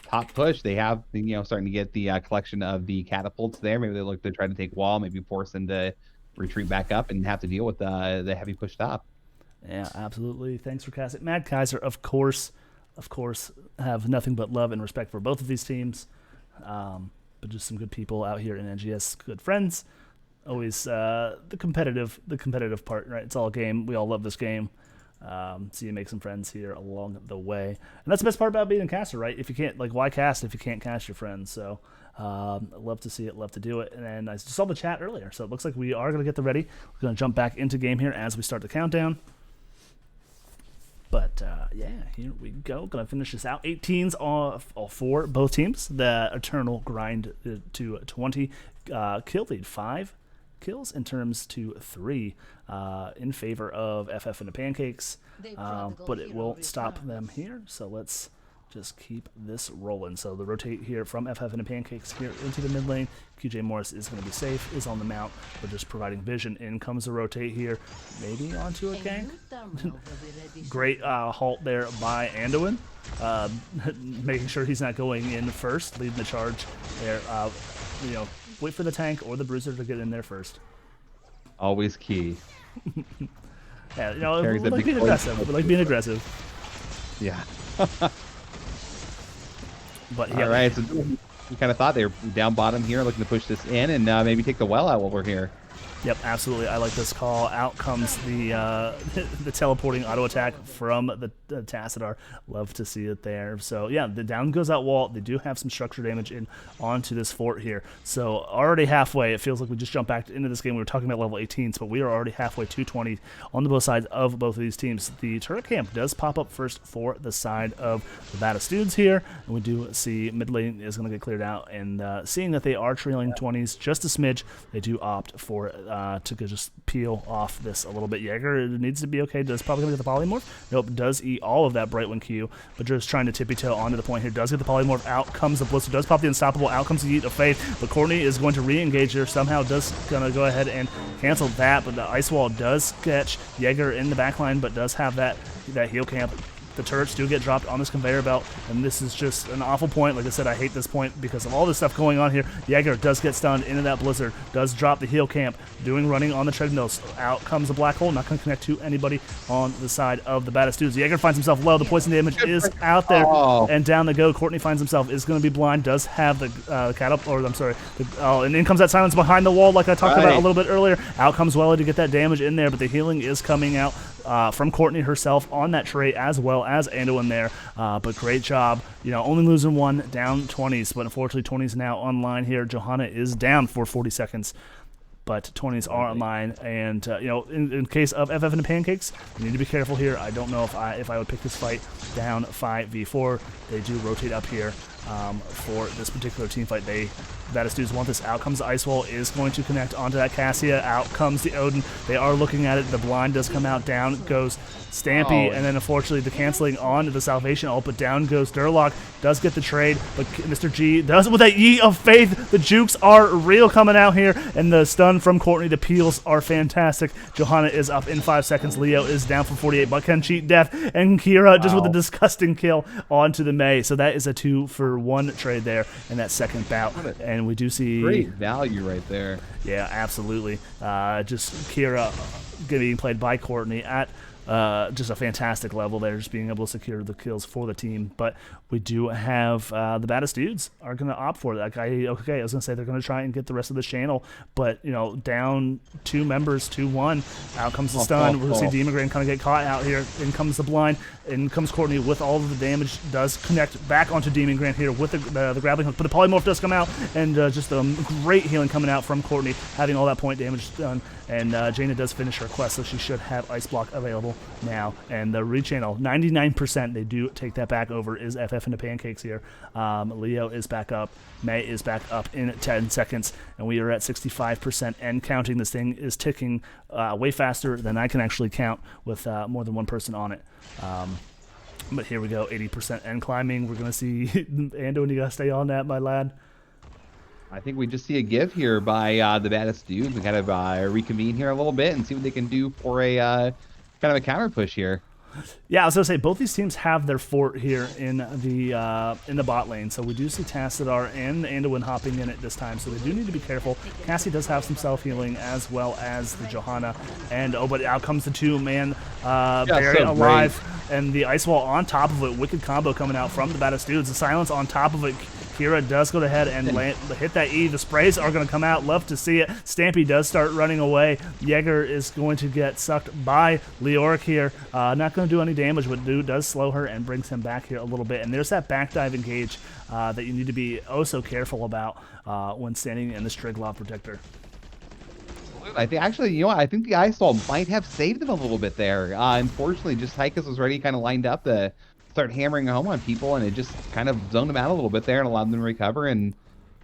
Speaker 2: top push. They have, starting to get the collection of the catapults there. Maybe they look to try to take wall, maybe force them to retreat back up and have to deal with the heavy push top.
Speaker 1: Yeah, absolutely. Thanks for casting. Mad Kaiser, of course, have nothing but love and respect for both of these teams. But just some good people out here in NGS, good friends. Always the competitive part, right? It's all a game. We all love this game. So you make some friends here along the way, and that's the best part about being a caster, right? If you can't, like, why cast if you can't cast your friends? So love to see it, love to do it. And then I saw the chat earlier, so it looks like we are going to get the ready. We're going to jump back into game here as we start the countdown. But yeah, here we go. Gonna finish this out. 18s all for both teams. The eternal grind to 20 kill lead. 5 kills in terms to 3 in favor of FF and the Pancakes. But it won't stop them here. So let's just keep this rolling. So the rotate here from FF and the Pancakes here into the mid lane. QJ Morris is going to be safe, is on the mount, but just providing vision. In comes the rotate here, maybe onto a gank. Great halt there by Anduin, making sure he's not going in first, leading the charge there. You know, wait for the tank or the bruiser to get in there first.
Speaker 2: Always key.
Speaker 1: Yeah, you know, we like being aggressive. We like being aggressive.
Speaker 2: Yeah.
Speaker 1: But
Speaker 2: all right, so we kind of thought they were down bottom here, looking to push this in and maybe take the well out while we're here.
Speaker 1: Yep, absolutely. I like this call. Out comes the the teleporting auto attack from the Tassadar. Love to see it there. So yeah, the down goes out wall. They do have some structure damage in onto this fort here. So already halfway. It feels like we just jumped back into this game. We were talking about level 18s, but we are already halfway, 220 on the both sides of both of these teams. The turret camp does pop up first for the side of the Baddest dudes here, and we do see mid lane is going to get cleared out. And seeing that they are trailing 20s just a smidge, they do opt for to just peel off this a little bit. Jaeger needs to be okay. Does probably going to get the polymorph. Nope, does eat all of that Brightwind Q, but just trying to tippy-toe onto the point here. Does get the polymorph. Out comes the Blister. Does pop the unstoppable. Out comes the Yeet of Faith, but Courtney is going to re-engage here. Somehow does going to go ahead and cancel that, but the Ice Wall does catch Jaeger in the backline, but does have that heal camp. The turrets do get dropped on this conveyor belt, and this is just an awful point. Like I said, I hate this point because of all this stuff going on here. Jaeger does get stunned into that blizzard, does drop the heal camp, running on the treadmills. Out comes the black hole, not going to connect to anybody on the side of the Baddest dudes. Jaeger finds himself low. The poison damage is out there, and down they go. Courtney finds himself, is going to be blind, does have the and in comes that silence behind the wall like I talked about a little bit earlier. Out comes Welly to get that damage in there, but the healing is coming out from Courtney herself on that trait, as well as Anduin there. But great job. You know, only losing one, down 20s, but unfortunately 20s now online here. Johanna is down for 40 seconds. But 20s are online, and you know, in case of FF and the Pancakes, you need to be careful here. I don't know if I would pick this fight down 5v4. They do rotate up here for this particular team fight. Baddest dudes want this. Out comes the Ice Wall, is going to connect onto that Cassia. Out comes the Odin. They are looking at it. The blind does come out. Down goes Stampy, and then unfortunately the canceling on the Salvation ult, but down goes Durlock. Does get the trade, but Mr. G does with that Yeet of Faith. The jukes are real coming out here, and the stun from Courtney. The peels are fantastic. Johanna is up in 5 seconds. Leo is down for 48, but can cheat death, and Kira just with a disgusting kill onto the Mei. So that is a 2-for-1 trade there in that second bout, and we do see
Speaker 2: great value right there.
Speaker 1: Yeah, absolutely. Just Kira being played by Courtney at just a fantastic level there, just being able to secure the kills for the team. But we do have the Baddest dudes are going to opt for that. I was going to say they're going to try and get the rest of this channel, but you know, down 2 members, 2-1. Out comes the stun. We'll see Demon kind of get caught out here. In comes the blind. In comes Courtney with all of the damage. Does connect back onto Demon Grant here with the grappling hook, but the polymorph does come out, and just great healing coming out from Courtney, having all that point damage done. And Jaina does finish her quest, so she should have Ice Block available now. And the rechannel, 99%, they do take that back over, is FF and the Pancakes here. Leo is back up. Mei is back up in 10 seconds, and we are at 65% and counting. This thing is ticking way faster than I can actually count with more than one person on it. But here we go, 80% and climbing. We're going to see Ando, you got to stay on that, my lad.
Speaker 2: I think we just see a give here by the Baddest dudes. We kind of reconvene here a little bit and see what they can do for a kind of a counter push here.
Speaker 1: Yeah, I was gonna say both these teams have their fort here in the bot lane, so we do see Tassadar and Anduin hopping in it this time, so they do need to be careful. Cassie does have some self healing as well as the Johanna, and but out comes the 2-man Barry alive, and the Ice Wall on top of it. Wicked combo coming out from the Baddest dudes. The silence on top of it. Kira does go ahead and hit that E. The sprays are going to come out. Love to see it. Stampy does start running away. Jaeger is going to get sucked by Leoric here. Not going to do any damage, but does slow her and brings him back here a little bit. And there's that backdive engage that you need to be oh so careful about when standing in the Striglov protector.
Speaker 2: I think actually, you know what? I think the Ice Wall might have saved him a little bit there. Unfortunately, just Tychus was already kind of lined up to start hammering home on people, and it just kind of zoned him out a little bit there and allowed them to recover. And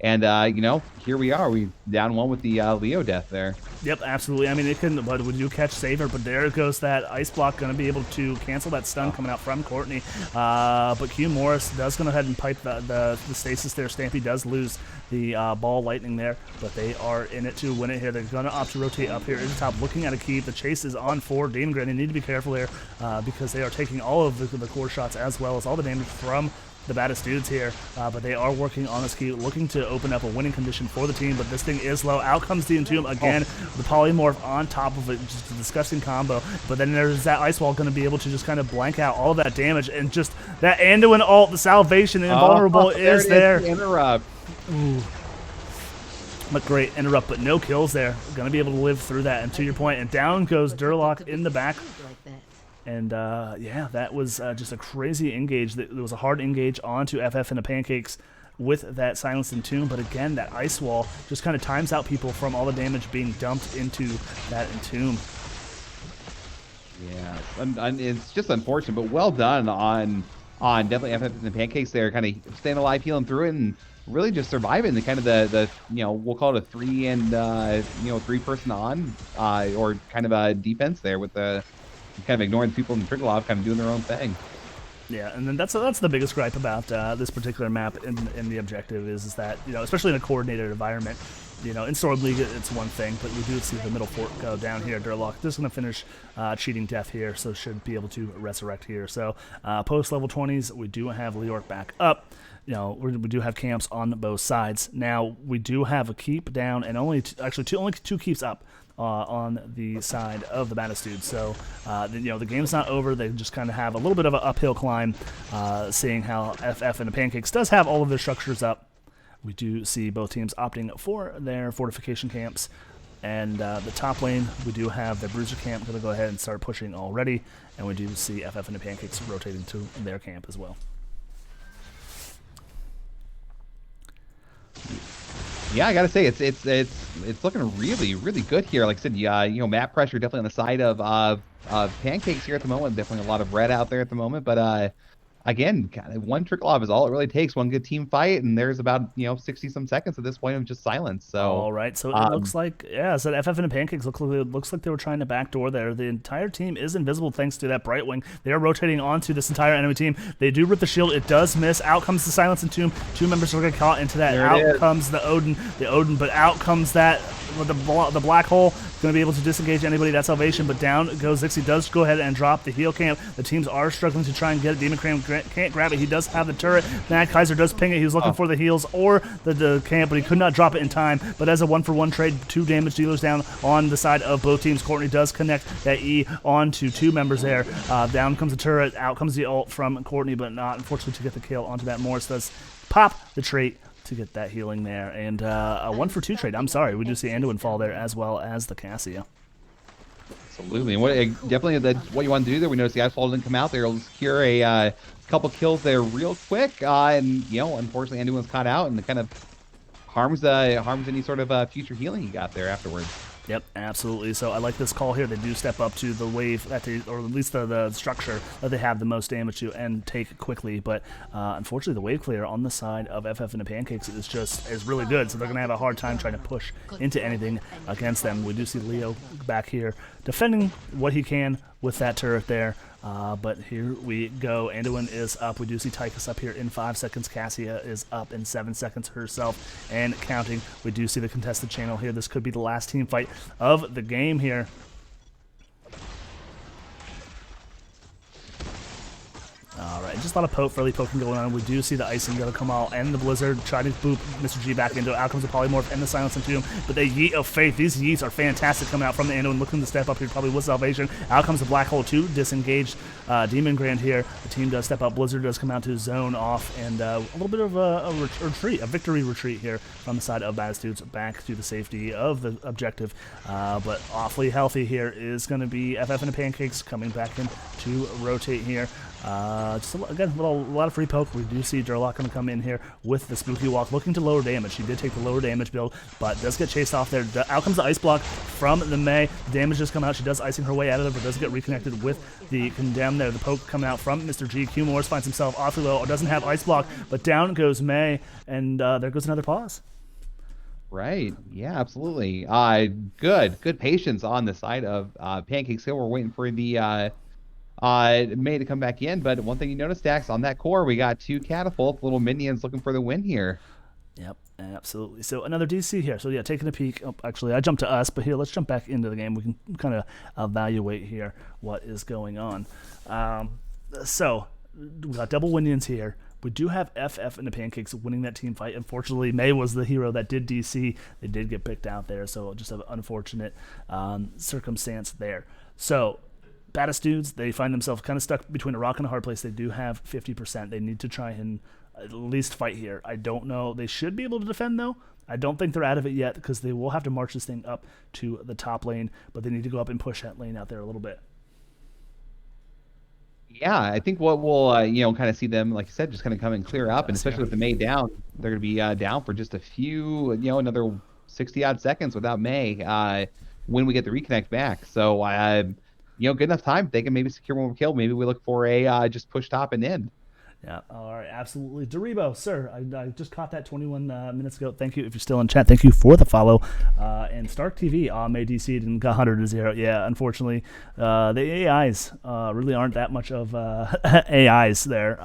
Speaker 2: you know, here we are. We down one with the Leo death there.
Speaker 1: Yep, absolutely. I mean, it couldn't, but would you catch Saver? But there goes that ice block, going to be able to cancel that stun coming out from Courtney. But Q Morris does go ahead and pipe the stasis there. Stampy does lose the ball lightning there, but they are in it to win it here. They're going to opt to rotate up here in the top, looking at a keep. The chase is on for Demon Grand. They need to be careful here because they are taking all of the core shots as well as all the damage from the baddest dudes here, but they are working on this key, looking to open up a winning condition for the team, but this thing is low. Out comes the Entomb again, the polymorph on top of it, just a disgusting combo, but then there's that ice wall going to be able to just kind of blank out all of that damage, and just that Anduin ult, the salvation, invulnerable is there.
Speaker 2: Interrupt.
Speaker 1: Ooh. But great interrupt, but no kills there. Going to be able to live through that, and to your point, and down goes Durlock in the back. And yeah, that was just a crazy engage. There was a hard engage onto FF and the Pancakes with that Silenced Entomb. But again, that ice wall just kind of times out people from all the damage being dumped into that Entomb.
Speaker 2: Yeah, and it's just unfortunate, but well done on definitely FF and the Pancakes there, kind of staying alive, healing through it, and really just surviving the kind of the you know, we'll call it a 3 and you know, 3-person on or kind of a defense there with the kind of ignoring the people in the Triggerloff, kind of doing their own thing.
Speaker 1: Yeah, and then that's the biggest gripe about this particular map in the objective is that, you know, especially in a coordinated environment, you know, in Storm League it's one thing, but we do see the middle fort go down here. Durlock just going to finish cheating death here, so should be able to resurrect here. So post level 20s, we do have Leoric back up. You know, we do have camps on both sides. Now we do have a keep down, and only two keeps up on the side of the Baddest dude. So, you know, the game's not over. They just kind of have a little bit of an uphill climb, seeing how FF and the Pancakes does have all of their structures up. We do see both teams opting for their fortification camps. And the top lane, we do have their Bruiser camp going to go ahead and start pushing already. And we do see FF and the Pancakes rotating to their camp as well.
Speaker 2: Yeah, I gotta say it's looking really good here. Like I said, you know, map pressure definitely on the side of Pancakes here at the moment. Definitely a lot of red out there at the moment, but again, one Triggerloff is all it really takes. One good team fight, and there's about, you know, 60-some seconds at this point of just silence. So
Speaker 1: all right, so it looks like, yeah, so FF and the Pancakes looks like they were trying to backdoor there. The entire team is invisible thanks to that Brightwing. They are rotating onto this entire enemy team. They do rip the shield. It does miss. Out comes the Silence Entomb. Two members are going to get caught into that. Out comes the Odin, but out comes that the black hole. Going to be able to disengage anybody. That's Salvation, but down goes Zixi. Does go ahead and drop the heal camp. The teams are struggling to try and get it. Demon Crane can't grab it. He does have the turret. Mad Kaiser does ping it. He was looking for the heals or the camp, but he could not drop it in time. But as a 1-for-1 trade, 2 damage dealers down on the side of both teams. Courtney does connect that E onto 2 members there. Down comes the turret. Out comes the ult from Courtney, but not, unfortunately, to get the kill onto that. Morris does pop the trait to get that healing there, and a 1-for-2 trade. I'm sorry, we do see Anduin fall there as well as the Cassia.
Speaker 2: Absolutely, and definitely that's what you want to do there. We noticed the Icefall didn't come out there. It'll secure a couple kills there real quick, and you know, unfortunately, Anduin's caught out, and it kind of harms any sort of future healing he got there afterwards.
Speaker 1: Yep, absolutely. So I like this call here. They do step up to the wave, that they, or at least the structure that they have the most damage to and take quickly. But unfortunately, the wave clear on the side of FF and the Pancakes is really good. So they're going to have a hard time trying to push into anything against them. We do see Leo back here defending what he can with that turret there. But here we go. Anduin is up. We do see Tychus up here in 5 seconds. Cassia is up in 7 seconds herself and counting. We do see the contested channel here. This could be the last team fight of the game here. All right, just a lot of early poking going on. We do see the icing going to come out and the blizzard try to boop Mr. G back into it. Out comes the polymorph and the silence into him, but the yeet of faith. These yeets are fantastic coming out from the Ando and looking to step up here probably with salvation. Out comes the black hole too, disengaged Demon Grand here. The team does step up. Blizzard does come out to zone off, and a little bit of a victory retreat here from the side of Baddest Dudes back to the safety of the objective. But awfully healthy here is going to be FF and the Pancakes coming back in to rotate here. Again, a lot of free poke. We do see Durlock going to come in here with the Spooky Walk, looking to lower damage. She did take the lower damage build, but does get chased off there. Out comes the Ice Block from the Mei. The damage does come out. She does icing her way out of it, but does get reconnected with the Condemn there. The poke coming out from Mr. G. Q Morris finds himself awfully low. Doesn't have Ice Block, but down goes Mei, and there goes another pause.
Speaker 2: Right. Yeah, absolutely. Good patience on the side of Pancakes Hill. We're waiting for the May to come back in, but one thing you notice, Dax, on that core, we got 2 catapult little minions looking for the win here.
Speaker 1: Yep, absolutely. So another DC here. So yeah, taking a peek. Oh, actually, I jumped to us, but here, let's jump back into the game. We can kind of evaluate here what is going on. So we got double minions here. We do have FF and the Pancakes winning that team fight. Unfortunately, May was the hero that did DC. They did get picked out there, so just an unfortunate circumstance there. So Baddest Dudes, they find themselves kind of stuck between a rock and a hard place. They do have 50%. They need to try and at least fight here. I don't know. They should be able to defend, though. I don't think they're out of it yet because they will have to march this thing up to the top lane, but they need to go up and push that lane out there a little bit.
Speaker 2: Yeah, I think what we'll kind of see them, like you said, just kind of come and clear up, and especially with the May down, they're going to be down for just a few, another 60-odd seconds without May when we get the reconnect back. So, good enough time. They can maybe secure one more kill. Maybe we look for a just push top and end.
Speaker 1: Yeah, all right, absolutely. Doribo, sir, I just caught that 21 minutes ago. Thank you. If you're still in chat, thank you for the follow. And Stark TV, May DC'd and got 100-0. Yeah, unfortunately, the AIs really aren't that much of AIs there.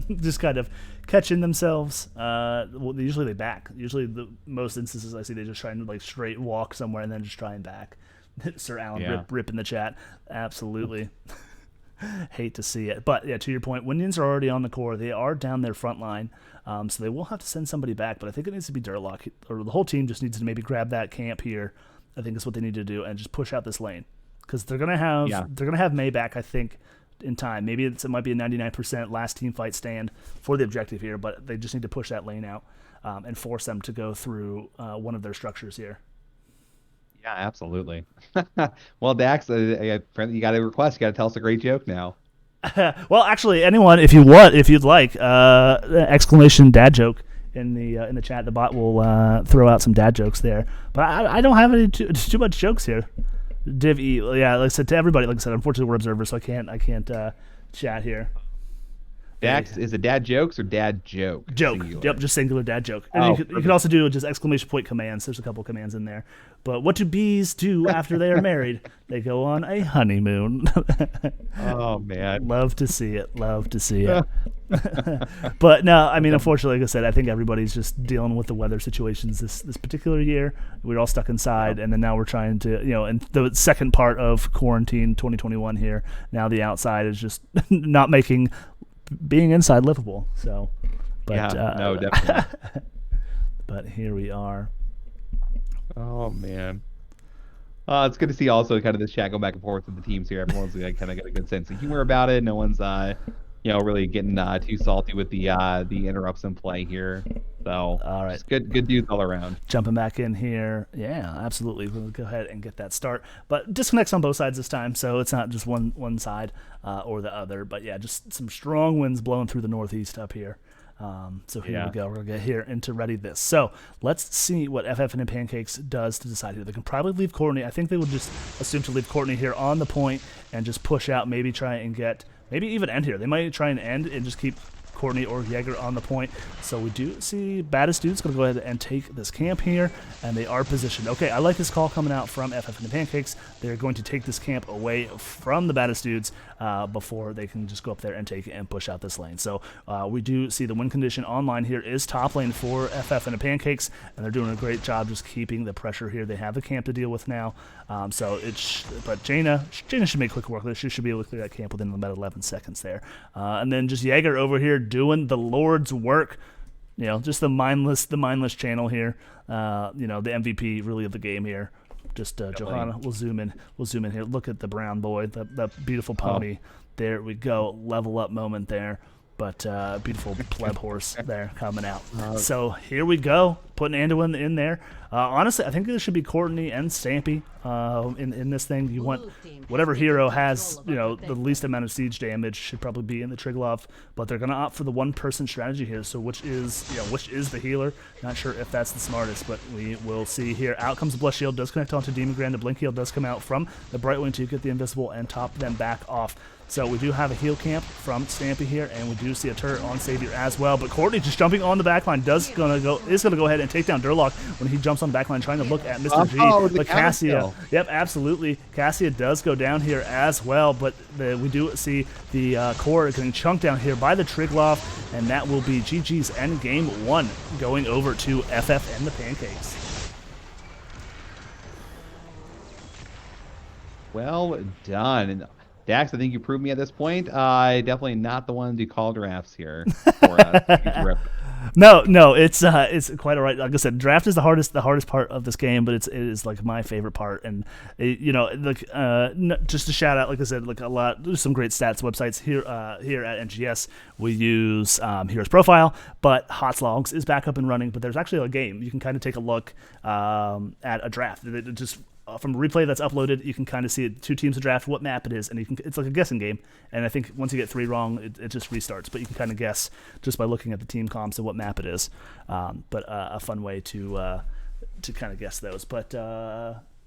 Speaker 1: Just kind of catching themselves. Usually they back. Usually the most instances I see, they just try and like straight walk somewhere and then just try and back. Sir Alan, rip in the chat. Absolutely. Hate to see it. But yeah, to your point, Windians are already on the core. They are down their front line. So they will have to send somebody back, but I think it needs to be Durlock, or the whole team just needs to maybe grab that camp here. I think is what they need to do, and just push out this lane. Because they're gonna have May back, I think, in time. Maybe it might be a 99% last team fight stand for the objective here, but they just need to push that lane out and force them to go through one of their structures here.
Speaker 2: Yeah, absolutely. Well, Dax, you got a request. You got to tell us a great joke now.
Speaker 1: Well, actually, anyone, if you'd like, exclamation dad joke in the chat. The bot will throw out some dad jokes there. But I don't have any too much jokes here. Div E, yeah, like I said to everybody. Like I said, unfortunately we're observers, so I can't chat here.
Speaker 2: Dax, is it dad jokes or dad joke?
Speaker 1: Joke.
Speaker 2: Singular?
Speaker 1: Yep, just singular dad joke. And you can also do just exclamation point commands. There's a couple commands in there. But what do bees do after they are married? They go on a honeymoon.
Speaker 2: Oh, man.
Speaker 1: Love to see it. But no, I mean, unfortunately, like I said, I think everybody's just dealing with the weather situations this particular year. We're all stuck inside, and then now we're trying to, and the second part of quarantine 2021 here, now the outside is just not making being inside livable. So, but
Speaker 2: yeah, no, definitely.
Speaker 1: But here we are.
Speaker 2: Oh man, it's good to see also kind of this chat go back and forth with the teams here. Everyone's kind of got a good sense of humor about it. No one's really getting too salty with the interrupts in play here. So
Speaker 1: all right,
Speaker 2: good dudes all around.
Speaker 1: Jumping back in here, yeah, absolutely. We'll go ahead and get that start, but disconnects on both sides this time, so it's not just one side or the other. But yeah, just some strong winds blowing through the northeast up here. So here we go. We're going to get here into ready this. So let's see what FF and Pancakes does to decide here. They can probably leave Courtney. I think they would just assume to leave Courtney here on the point and just push out, maybe try and get, maybe even end here. They might try and end and just keep Courtney or Jaeger on the point. So we do see Baddest Dude's going to go ahead and take this camp here, and they are positioned. Okay, I like this call coming out from FF and the Pancakes. They're going to take this camp away from the Baddest Dudes before they can just go up there and take it and push out this lane. So we do see the win condition online here is top lane for FF and the Pancakes, and they're doing a great job just keeping the pressure here. They have the camp to deal with now. But Jaina should make quick work of this. She should be able to clear that camp within about 11 seconds there. And then just Jaeger over here doing the Lord's work. Just the mindless channel here. The MVP really of the game here. Just Johanna, we'll zoom in here. Look at the brown boy, that beautiful pony. There we go. Level up moment there. But beautiful pleb horse there coming out. So here we go, putting Anduin in there. Honestly, I think there should be Courtney and Stampy in this thing. You want whatever hero has the least amount of siege damage should probably be in the Triglav, but they're gonna opt for the one-person strategy here. So which is the healer? Not sure if that's the smartest, but we will see here. Out comes the Blessed Shield, does connect onto Demon Grand. The Blink Heal does come out from the Brightwing to get the Invisible and top them back off. So we do have a heal camp from Stampy here, and we do see a turret on Savior as well. But Courtney just jumping on the backline is gonna go ahead and take down Durlock when he jumps on the backline trying to look at Mr. G. But Cassia, yep, absolutely. Cassia does go down here as well, but we do see the core getting chunked down here by the Triglav, and that will be GG's end game 1 going over to FF and the Pancakes.
Speaker 2: Well done. Dax, I think you proved me at this point. Definitely not the one to call drafts here for us.
Speaker 1: No, it's quite all right. Like I said, draft is the hardest part of this game, but it is like my favorite part. And just to shout out, like I said, there's some great stats websites here at NGS. We use Heroes Profile, but Hots Logs is back up and running. But there's actually a game you can kind of take a look at a draft. It just from a replay that's uploaded, you can kind of see it, 2 teams to draft, what map it is, and it's like a guessing game. And I think once you get 3 wrong, it just restarts. But you can kind of guess just by looking at the team comps and what map it is. But a fun way to kind of guess those. But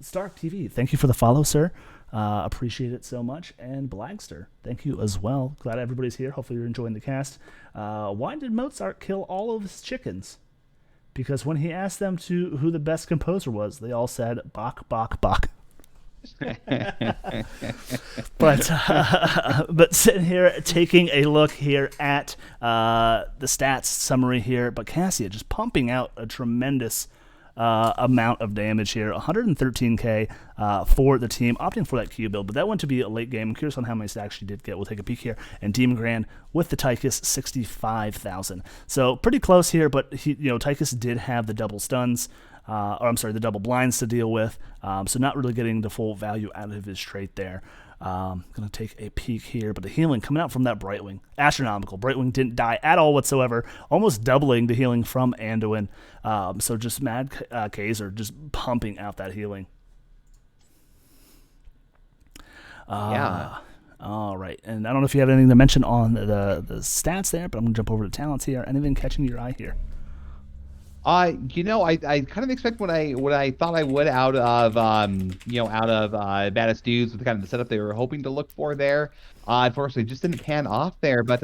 Speaker 1: Stark TV, thank you for the follow, sir. Appreciate it so much. And Blagster, thank you as well. Glad everybody's here. Hopefully you're enjoying the cast. Why did Mozart kill all of his chickens? Because when he asked them who the best composer was, they all said Bach, Bach, Bach. But sitting here taking a look here at the stats summary here, but Cassia just pumping out a tremendous amount of damage here, 113k for the team, opting for that Q build, but that went to be a late game. I'm curious on how many stacks she did get. We'll take a peek here. And Demon Grand with the Tychus, 65,000. So pretty close here, but Tychus did have the double stuns, the double blinds to deal with, so not really getting the full value out of his trait there. Going to take a peek here, but the healing coming out from that Brightwing, astronomical. Brightwing didn't die at all whatsoever, almost doubling the healing from Anduin. So just Mad Kaiser just pumping out that healing.
Speaker 2: Yeah.
Speaker 1: All right, and I don't know if you have anything to mention on the stats there, but I'm going to jump over to talents here. Anything catching your eye here?
Speaker 2: I kind of expect what I thought I would out of Baddest Dudes with kind of the setup they were hoping to look for there. Unfortunately, just didn't pan off there. But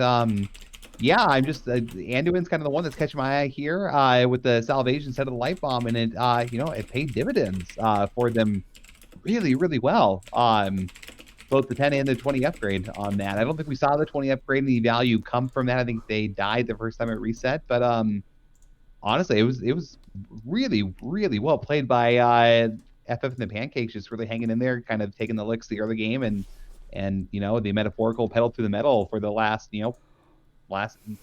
Speaker 2: yeah, I'm just Anduin's kind of the one that's catching my eye here with the Salvation set of the Light Bomb, and it it paid dividends for them really, really well. Both the 10 and the 20 upgrade on that. I don't think we saw the 20 upgrade and the value come from that. I think they died the first time it reset, but honestly, it was really, really well played by FF and the Pancakes, just really hanging in there, kind of taking the licks the early game, and the metaphorical pedal through the metal for the last 10,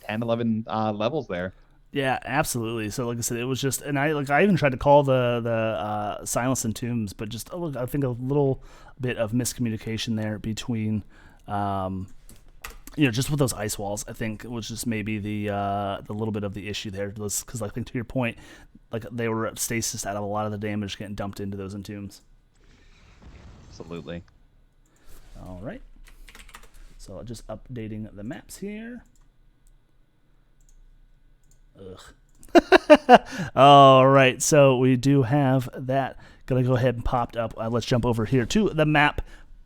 Speaker 2: 11 levels there.
Speaker 1: Yeah, absolutely. So like I said, it was just, and I even tried to call the Silence and Tombs, but just I think a little bit of miscommunication there between just with those ice walls, I think it was just maybe the little bit of the issue there, because I think to your point, like they were stasis out of a lot of the damage getting dumped into those entombs.
Speaker 2: Absolutely.
Speaker 1: All right. So just updating the maps here. Ugh. All right. So we do have that. Gonna go ahead and popped up. Let's jump over here to the map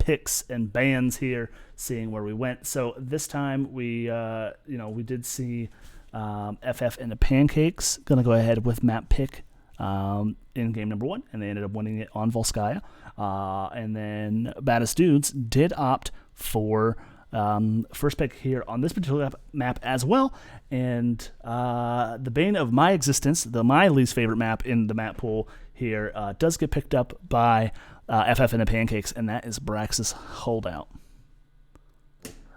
Speaker 1: picks and bans here, seeing where we went. So this time we did see FF and the Pancakes gonna go ahead with map pick in game number 1, and they ended up winning it on Volskaya. And then Baddest Dudes did opt for first pick here on this particular map as well. And the bane of my existence, my least favorite map in the map pool here, does get picked up by FF and the Pancakes, and that is Brax's Holdout.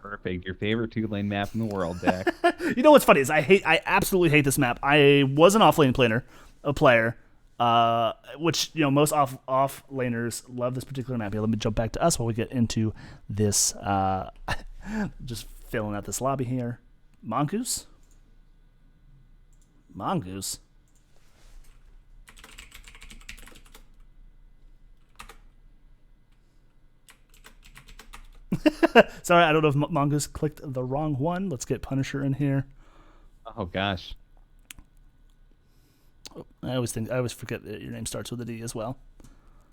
Speaker 2: Perfect. Your favorite 2-lane map in the world, Dak.
Speaker 1: You know what's funny is I absolutely hate this map. I was an off-lane player, which most off laners love this particular map. Here, let me jump back to us while we get into this. Just filling out this lobby here. Mongoose. Sorry, I don't know if Mongoose clicked the wrong one. Let's get Punisher in here.
Speaker 2: Oh gosh.
Speaker 1: I always forget that your name starts with a D as well.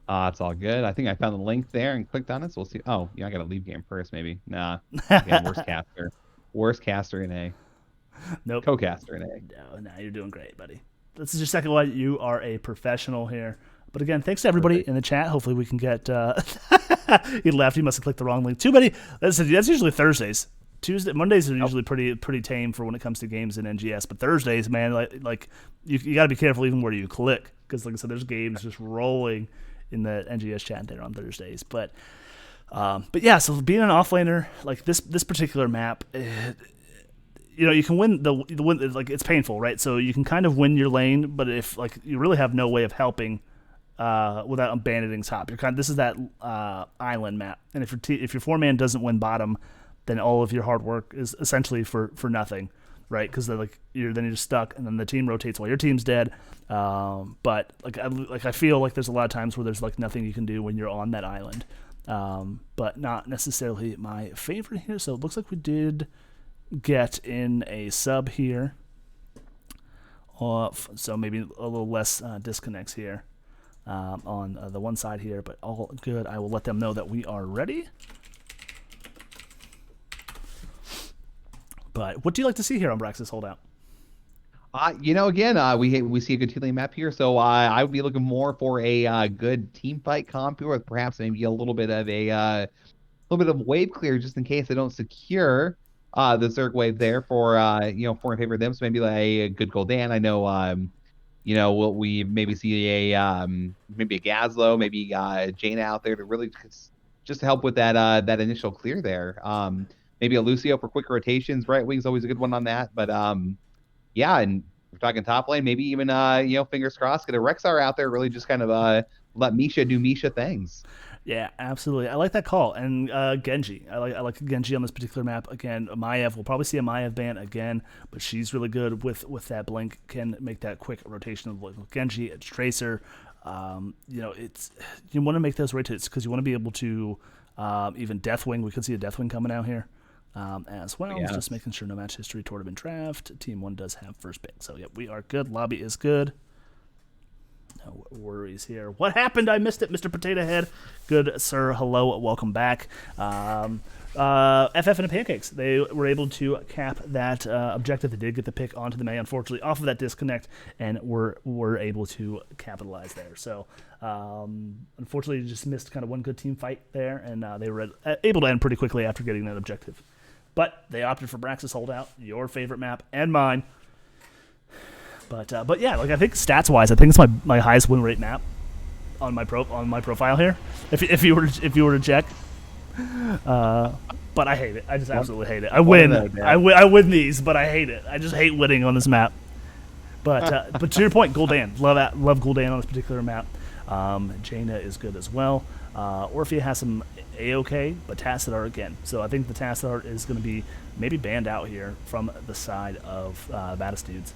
Speaker 2: It's all good. I think I found the link there and clicked on it, so we'll see. Oh, yeah, I gotta leave game first, maybe. Nah. Yeah, worst caster in A.
Speaker 1: Nope.
Speaker 2: Co-caster in A.
Speaker 1: No, you're doing great, buddy. This is your second one. You are a professional here. But again, thanks to everybody in the chat. Hopefully we can get... He left. He must have clicked the wrong link. Too many... That's usually Thursdays. Mondays are usually pretty tame for when it comes to games in NGS, but Thursdays, man, like you got to be careful even where you click, because like I said, there's games just rolling in the NGS chat there on Thursdays. But yeah, so being an offlaner, like this particular map, you can win the win, like it's painful, right? So you can kind of win your lane, but if like you really have no way of helping without abandoning top, this is that island map, and if your 4-man doesn't win bottom, then all of your hard work is essentially for nothing, right? Because you're just stuck, and then the team rotates while your team's dead. But I feel like there's a lot of times where there's like nothing you can do when you're on that island. But not necessarily my favorite here. So it looks like we did get in a sub here. So maybe a little less disconnects here on the one side here, but all good. I will let them know that we are ready. But what do you like to see here on Brax's Holdout?
Speaker 2: Again, we see a good 2-lane map here, so I would be looking more for a good team fight comp here, with perhaps maybe a little bit of wave clear, just in case they don't secure the Zerg wave there for in favor of them. So maybe like a good Gul'dan. I know, we maybe see maybe a Gazlo, maybe Jaina out there to really just help with that initial clear there. Maybe a Lucio for quick rotations. Right wing's always a good one on that. But yeah, and we're talking top lane, maybe even fingers crossed, get a Rexar out there, really just kind of let Misha do Misha things.
Speaker 1: Yeah, absolutely. I like that call. And Genji. I like Genji on this particular map. Again, Maiev. We'll probably see a Maiev ban again, but she's really good with that blink, can make that quick rotation of Genji. It's Tracer. It's you want to make those rotates because you want to be able to even Deathwing. We could see a Deathwing coming out here. As well. Yes. Just making sure no match history toward have been draft. Team 1 does have first pick. So, yep, we are good. Lobby is good. No worries here. What happened? I missed it, Mr. Potato Head. Good, sir. Hello. Welcome back. FF and the Pancakes. They were able to cap that objective. They did get the pick onto the May, unfortunately, off of that disconnect, and were able to capitalize there. So, unfortunately, just missed kind of one good team fight there, and they were able to end pretty quickly after getting that objective. But they opted for Brax's Holdout, your favorite map and mine. But yeah, like I think stats wise, I think it's my highest win rate map on my profile here. If you were to check, but I hate it. I just absolutely hate it. I win these, but I hate it. I just hate winning on this map. But to your point, Gul'dan, love Gul'dan on this particular map. Jaina is good as well. Orphea has some A-OK, but Tassadar again. So I think the Tassadar is going to be maybe banned out here from the side of Baddest Dudes.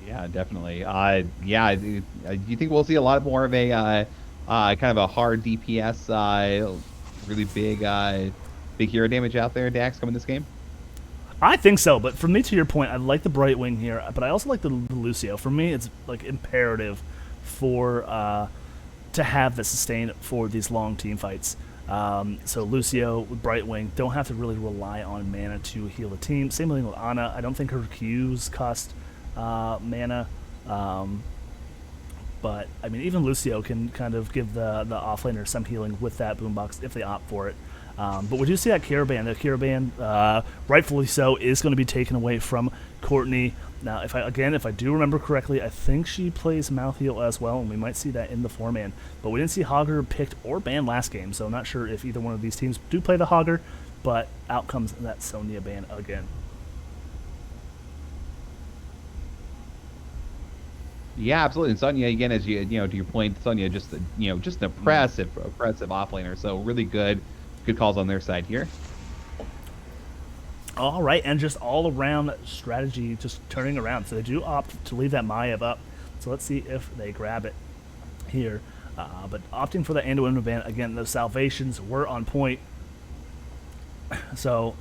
Speaker 2: Yeah, definitely. Do you think we'll see a lot more of a kind of a hard DPS, really big hero damage out there, Dax, coming this game?
Speaker 1: I think so, but for me, to your point, I like the Brightwing here, but I also like the Lucio. For me, it's like imperative for to have the sustain for these long team fights. So Lucio with Brightwing don't have to really rely on mana to heal the team. Same thing with Ana. I don't think her Qs cost mana. But I mean, even Lucio can kind of give the offlaner some healing with that boombox if they opt for it. But we do see that Caravan. The Caravan, rightfully so, is going to be taken away from Courtney. Now, if I do remember correctly, I think she plays Mouth Heal as well, and we might see that in the 4-man. But we didn't see Hogger picked or banned last game, so I'm not sure if either one of these teams do play the Hogger. But out comes that Sonya ban again.
Speaker 2: Yeah, absolutely. And Sonya, again, as to your point, Sonya just an oppressive offlaner. So really good calls on their side here.
Speaker 1: All right, and just all around strategy, just turning around. So they do opt to leave that Maiev up. So let's see if they grab it here. But opting for the end-to-end event again, those salvations were on point. So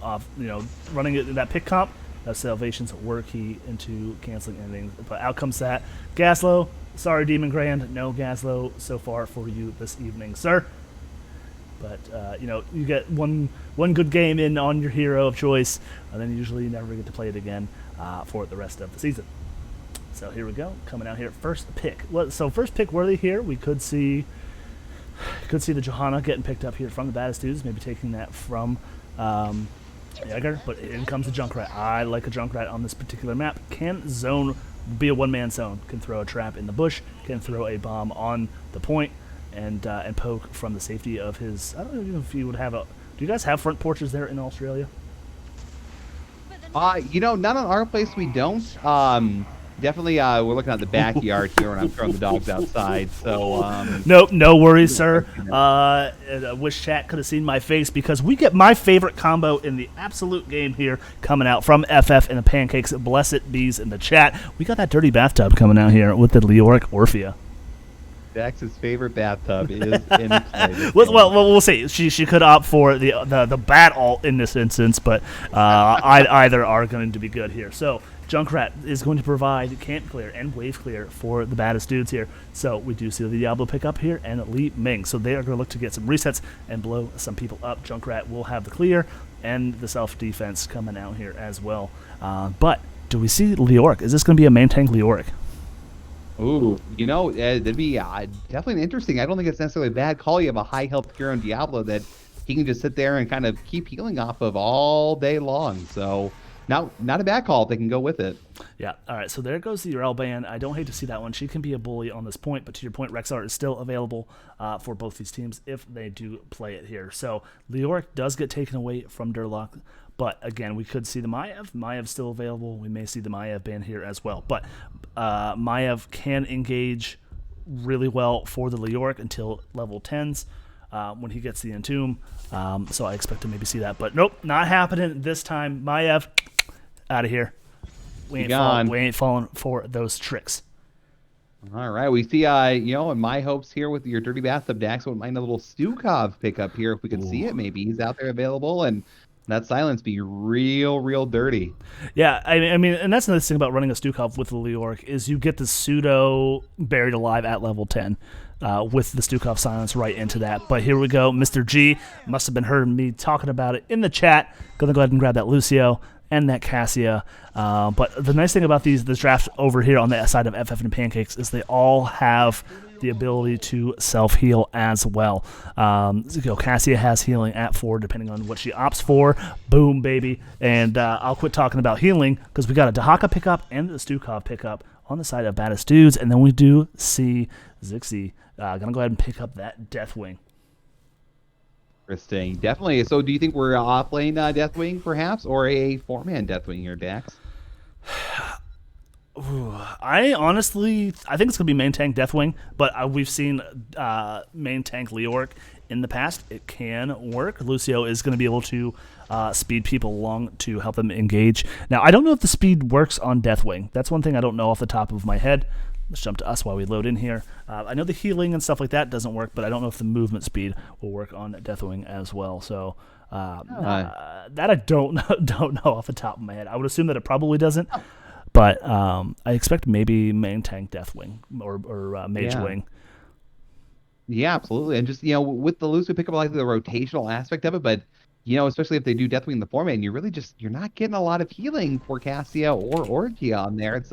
Speaker 1: running it in that pick comp. Salvations were key into canceling endings. But out comes that. Gaslow, sorry, Demon Grand. No Gaslow so far for you this evening, sir. But, you get one good game in on your hero of choice, and then usually you never get to play it again for the rest of the season. So here we go, coming out here. First pick. So first pick worthy here, we could see the Johanna getting picked up here from the Baddest Dudes, maybe taking that from Jäger, but in comes the Junkrat. I like a Junkrat on this particular map. Can zone, be a one-man zone, can throw a trap in the bush, can throw a bomb on the point, and poke from the safety of his. I don't know if you would have a. Do you guys have front porches there in Australia?
Speaker 2: Not on our place. We don't. Definitely, we're looking at the backyard here when I'm throwing the dogs outside. So
Speaker 1: nope, no worries, sir. I wish chat could have seen my face because we get my favorite combo in the absolute game here coming out from FF and the Pancakes. Blessed bees in the chat. We got that dirty bathtub coming out here with the Leoric Orphea.
Speaker 2: Dax's favorite bathtub is in play.
Speaker 1: Well, we'll see. She could opt for the bat alt in this instance, but either are going to be good here. So Junkrat is going to provide camp clear and wave clear for the Baddest Dudes here. So we do see the Diablo pick up here and Li Ming. So they are going to look to get some resets and blow some people up. Junkrat will have the clear and the self-defense coming out here as well. But do we see Leoric? Is this going to be a main tank Leoric?
Speaker 2: Ooh, that'd be definitely interesting. I don't think it's necessarily a bad call. You have a high health hero in Diablo that he can just sit there and kind of keep healing off of all day long. So not a bad call if they can go with it.
Speaker 1: Yeah, all right, so there goes the Urel ban. I don't hate to see that one. She can be a bully on this point, but to your point, Rexar is still available for both these teams if they do play it here. So Leoric does get taken away from Durlock. But again, we could see the Maiev. Maiev still available. We may see the Maiev ban here as well. But Maiev can engage really well for the Leoric until level 10s when he gets the Entomb. So I expect to maybe see that. But nope, not happening this time. Maiev, out of here. We ain't falling for those tricks.
Speaker 2: All right, we see, in my hopes here with your Dirty Bathtub Dax, wouldn't mind a little Stukov pickup here if we could see it. Maybe he's out there available and that silence be real dirty.
Speaker 1: Yeah, I mean, and that's another thing about running a Stukov with the Leoric is you get the pseudo buried alive at level 10 with the Stukov silence right into that. But here we go, Mr. G must have been hearing me talking about it in the chat. Gonna go ahead and grab that Lucio and that Cassia. But the nice thing about this draft over here on the side of FF and Pancakes is they all have the ability to self-heal as well. Cassia has healing at 4 depending on what she opts for. Boom, baby. And I'll quit talking about healing because we got a Dahaka pickup and a Stukov pickup on the side of Baddest Dudes. And then we do see Zixi gonna go ahead and pick up that Deathwing.
Speaker 2: Interesting. Definitely. So do you think we're off-lane Deathwing perhaps or a 4-man Deathwing here, Dax?
Speaker 1: I think it's going to be main tank Deathwing, but we've seen main tank Leoric in the past. It can work. Lucio is going to be able to speed people along to help them engage. Now, I don't know if the speed works on Deathwing. That's one thing I don't know off the top of my head. Let's jump to us while we load in here. I know the healing and stuff like that doesn't work, but I don't know if the movement speed will work on Deathwing as well. So that I don't know off the top of my head. I would assume that it probably doesn't. But I expect maybe main tank Deathwing or Mage Wing.
Speaker 2: Yeah, absolutely. And just, with the Lucio pick up, I like the rotational aspect of it, but especially if they do Deathwing in the format, and you're not getting a lot of healing for Cassia or Orgia on there. It's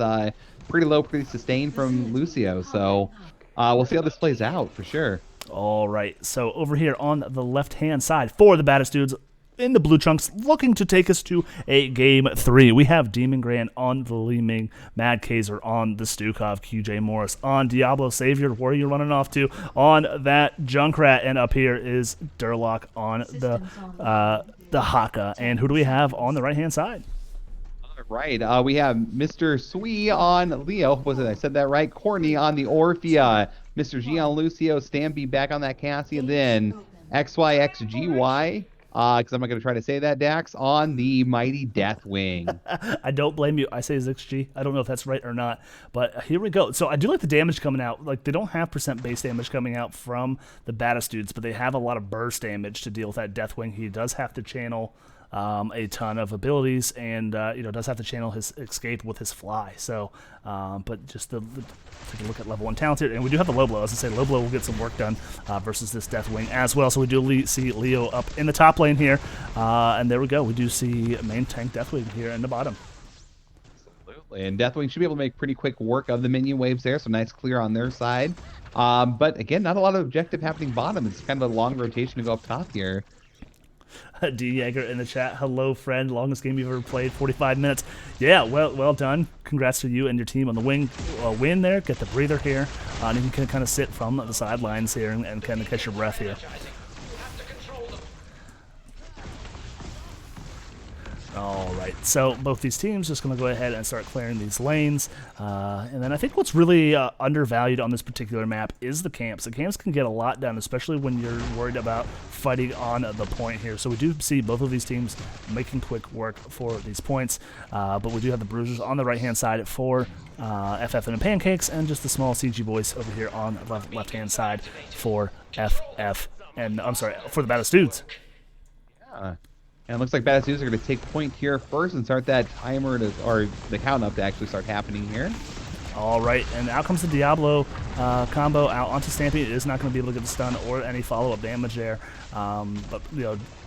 Speaker 2: pretty low, pretty sustained from Lucio. So we'll see how this plays out for sure.
Speaker 1: All right, so over here on the left-hand side for the baddest dudes in the blue chunks, looking to take us to a game 3. We have Demon Grand on the Li Ming, Mad Kaiser on the Stukov, QJ Morris on Diablo Savior. Where are you running off to on that Junkrat? And up here is Durlock on the Haka. And who do we have on the right-hand side?
Speaker 2: Right. We have Mr. Sui on Leo. Was it? I said that right. Courtney on the Orphea. Mr. G on Lucio. Stampy back on that Cassie. And then XYXGY. Because I'm not going to try to say that, Dax, on the Mighty Deathwing.
Speaker 1: I don't blame you. I say ZXG. I don't know if that's right or not. But here we go. So I do like the damage coming out. Like, they don't have % base damage coming out from the baddest dudes, but they have a lot of burst damage to deal with that Deathwing. He does have to channel a ton of abilities, and does have to channel his escape with his fly. So, but just take a look at level 1 talented, and we do have the low blow. As I say, low blow will get some work done versus this Deathwing as well. So we do see Leo up in the top lane here, and there we go. We do see main tank Deathwing here in the bottom.
Speaker 2: Absolutely, and Deathwing should be able to make pretty quick work of the minion waves there. So nice clear on their side. But again, not a lot of objective happening bottom. It's kind of a long rotation to go up top here.
Speaker 1: D Jaeger in the chat. Hello, friend. Longest game you've ever played. 45 minutes. Yeah, well done. Congrats to you and your team on the win there. Get the breather here. And you can kind of sit from the sidelines here and kind of catch your breath here. All right, so both these teams just going to go ahead and start clearing these lanes. And then I think what's really undervalued on this particular map is the camps. The camps can get a lot done, especially when you're worried about fighting on the point here. So we do see both of these teams making quick work for these points. But we do have the Bruisers on the right-hand side for FF and the Pancakes, and just the small CG boys over here on the left-hand side for FF and, I'm sorry, for the Baddest Dudes.
Speaker 2: Yeah. And it looks like Baddest Dudes are going to take point here first and start that timer or the count up to actually start happening here.
Speaker 1: All right, and out comes the Diablo combo out onto Stampy. It is not going to be able to get the stun or any follow-up damage there. But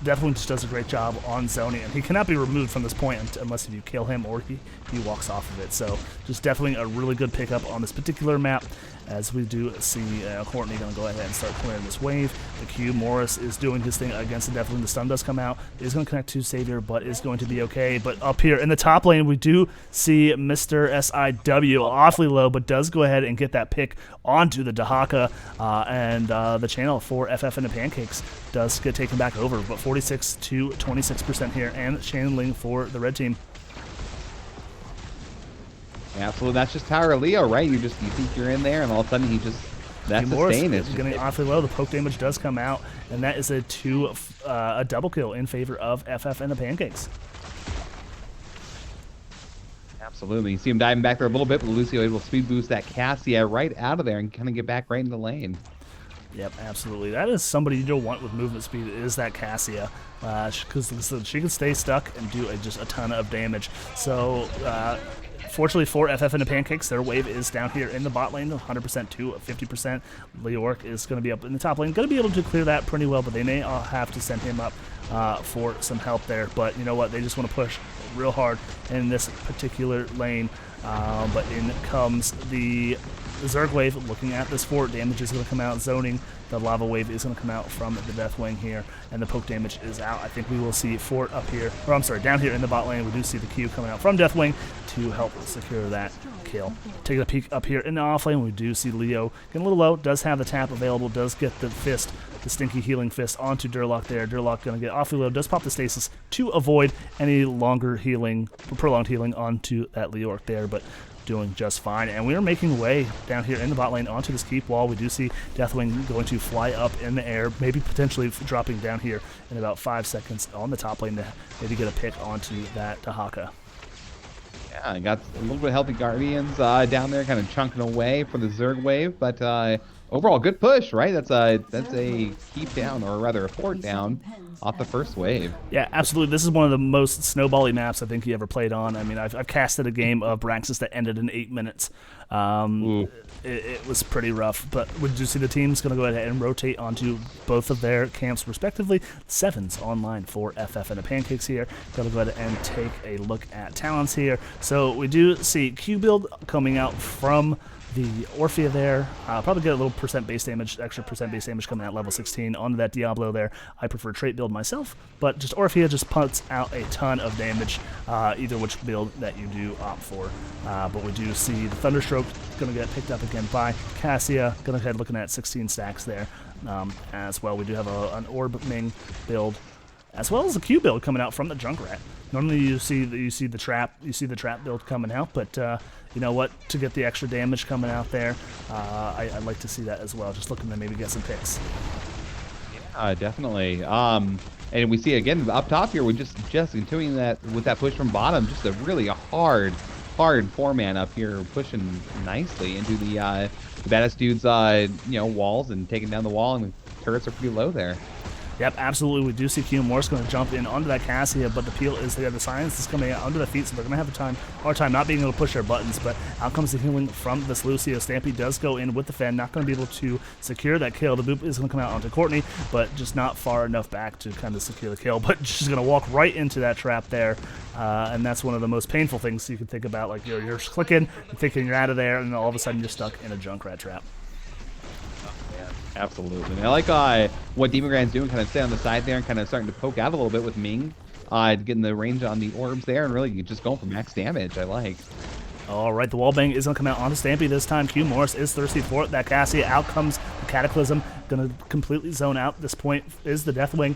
Speaker 1: definitely just does a great job on zoning, and he cannot be removed from this point unless if you kill him or he walks off of it. So just definitely a really good pickup on this particular map, as we do see Courtney going to go ahead and start clearing this wave. The Q Morris is doing his thing against the Deathwing. The stun does come out. It is going to connect to Savior, but is going to be okay. But up here in the top lane, we do see Mr. SIW awfully low, but does go ahead and get that pick onto the Dahaka, and the channel for FF and the Pancakes does get taken back over, but 46 to 26% here, and channeling for the red team.
Speaker 2: Absolutely, that's just Tower Leo, right? You think you're in there, and all of a sudden that's sustain. It's
Speaker 1: getting awfully low. The poke damage does come out, and that is a double kill in favor of FF and the Pancakes.
Speaker 2: Absolutely. You see him diving back there a little bit, but Lucio able to speed boost that Cassia right out of there and kind of get back right in the lane.
Speaker 1: Yep, absolutely. That is somebody you don't want with movement speed, is that Cassia, because she can stay stuck and do just a ton of damage. So, fortunately for FF and the Pancakes, their wave is down here in the bot lane, 100% to 50%. Leork is going to be up in the top lane, going to be able to clear that pretty well, but they may have to send him up for some help there. But you know what? They just want to push real hard in this particular lane. But in comes the Zerg wave. Looking at this fort, damage is going to come out. Zoning, the lava wave is going to come out from the Deathwing here, and the poke damage is out. I think we will see fort up here, or I'm sorry, down here in the bot lane. We do see the Q coming out from Deathwing to help secure that kill. Taking a peek up here in the off lane, we do see Leo getting a little low. Does have the tap available. Does get the fist, the stinky healing fist onto Durlock there. Durlock going to get awfully low. Does pop the stasis to avoid any longer healing, prolonged healing onto that Leork there, but doing just fine. And we are making way down here in the bot lane onto this keep wall. We do see Deathwing going to fly up in the air, maybe potentially dropping down here in about 5 seconds on the top lane to maybe get a pick onto that Dahaka.
Speaker 2: Yeah, I got a little bit of healthy Guardians down there kind of chunking away for the Zerg wave, but Overall, good push, right? That's a keep down, or rather a fort down off the first wave.
Speaker 1: Yeah, absolutely. This is one of the most snowbally maps I think you ever played on. I mean, I've casted a game of Braxis that ended in 8 minutes.
Speaker 2: Ooh.
Speaker 1: It was pretty rough, but would you see the team's going to go ahead and rotate onto both of their camps respectively? Sevens online for FF and the Pancakes here. Going to go ahead and take a look at talents here. So we do see Q build coming out from the Orphea there. Probably get a little percent base damage, extra percent base damage coming out level 16 onto that Diablo there. I prefer trait build myself, but just Orphea just puts out a ton of damage, either which build that you do opt for. But we do see the Thunderstroke going to get picked up again by Cassia. Going to head looking at 16 stacks there as well. We do have an Orb Ming build, as well as a Q build coming out from the Junkrat. Normally you see the trap build coming out, but you know what? To get the extra damage coming out there, I'd like to see that as well. Just looking to maybe get some picks.
Speaker 2: Yeah, definitely. And we see again up top here, we're just continuing that with that push from bottom. Just a really hard 4-man up here, pushing nicely into the Baddest dude's walls and taking down the wall, and the turrets are pretty low there.
Speaker 1: Yep, absolutely. We do see Q Morse going to jump in onto that Cassia, but the peel is there. The science is coming out under the feet, so they're going to have a hard time not being able to push their buttons. But out comes the healing from this Lucio. Stampy does go in with the Fen, not going to be able to secure that kill. The boop is going to come out onto Courtney, but just not far enough back to kind of secure the kill. But she's going to walk right into that trap there, and that's one of the most painful things you can think about. Like you're clicking, you're thinking you're out of there, and then all of a sudden you're stuck in a Junkrat trap.
Speaker 2: Absolutely. And I like what Demon Grand's doing, kind of stay on the side there and kind of starting to poke out a little bit with Ming, getting the range on the orbs there and really just going for max damage. I like.
Speaker 1: All right, the wallbang is going to come out onto Stampy this time. Q Morris is thirsty for it. That Cassia, out comes the Cataclysm. Going to completely zone out. This point is the Deathwing.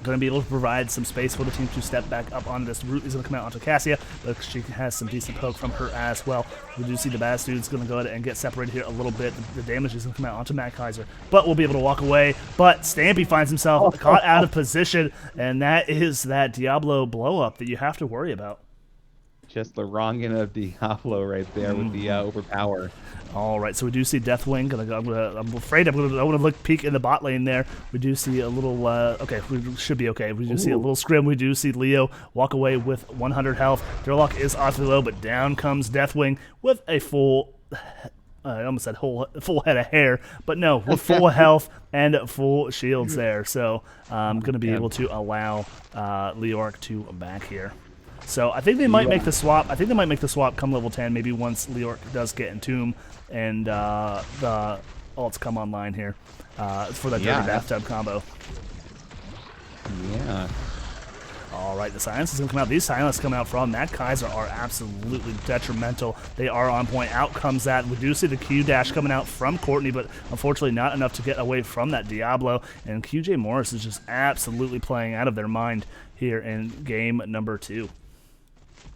Speaker 1: Going to be able to provide some space for the team to step back up on this. Root is going to come out onto Cassia, but she has some decent poke from her as well. We do see the Baddest dude's going to go ahead and get separated here a little bit. The damage is going to come out onto Matt Kaiser, but we'll be able to walk away. But Stampy finds himself caught out of position, and that is that Diablo blow-up that you have to worry about.
Speaker 2: Just the wrong end of Diablo right there with the overpower.
Speaker 1: All right, so we do see Deathwing. I'm afraid I'm gonna look peek in the bot lane there. We do see a little. Okay, we should be okay. We do see a little scrim. We do see Leo walk away with 100 health. Durlock is awfully low, but down comes Deathwing with a full. I almost said full head of hair, but no, with full health and full shields there. So I'm going to be able to allow Leoric to back here. So I think they might make the swap. I think they might make the swap come level 10, maybe once Leoric does get Entomb and the ults come online here for that dirty bathtub combo.
Speaker 2: Yeah.
Speaker 1: All right, the silence is going to come out. These silence coming out from Matt Kaiser are absolutely detrimental. They are on point. Out comes that. We do see the Q dash coming out from Courtney, but unfortunately not enough to get away from that Diablo. And QJ Morris is just absolutely playing out of their mind here in game number 2.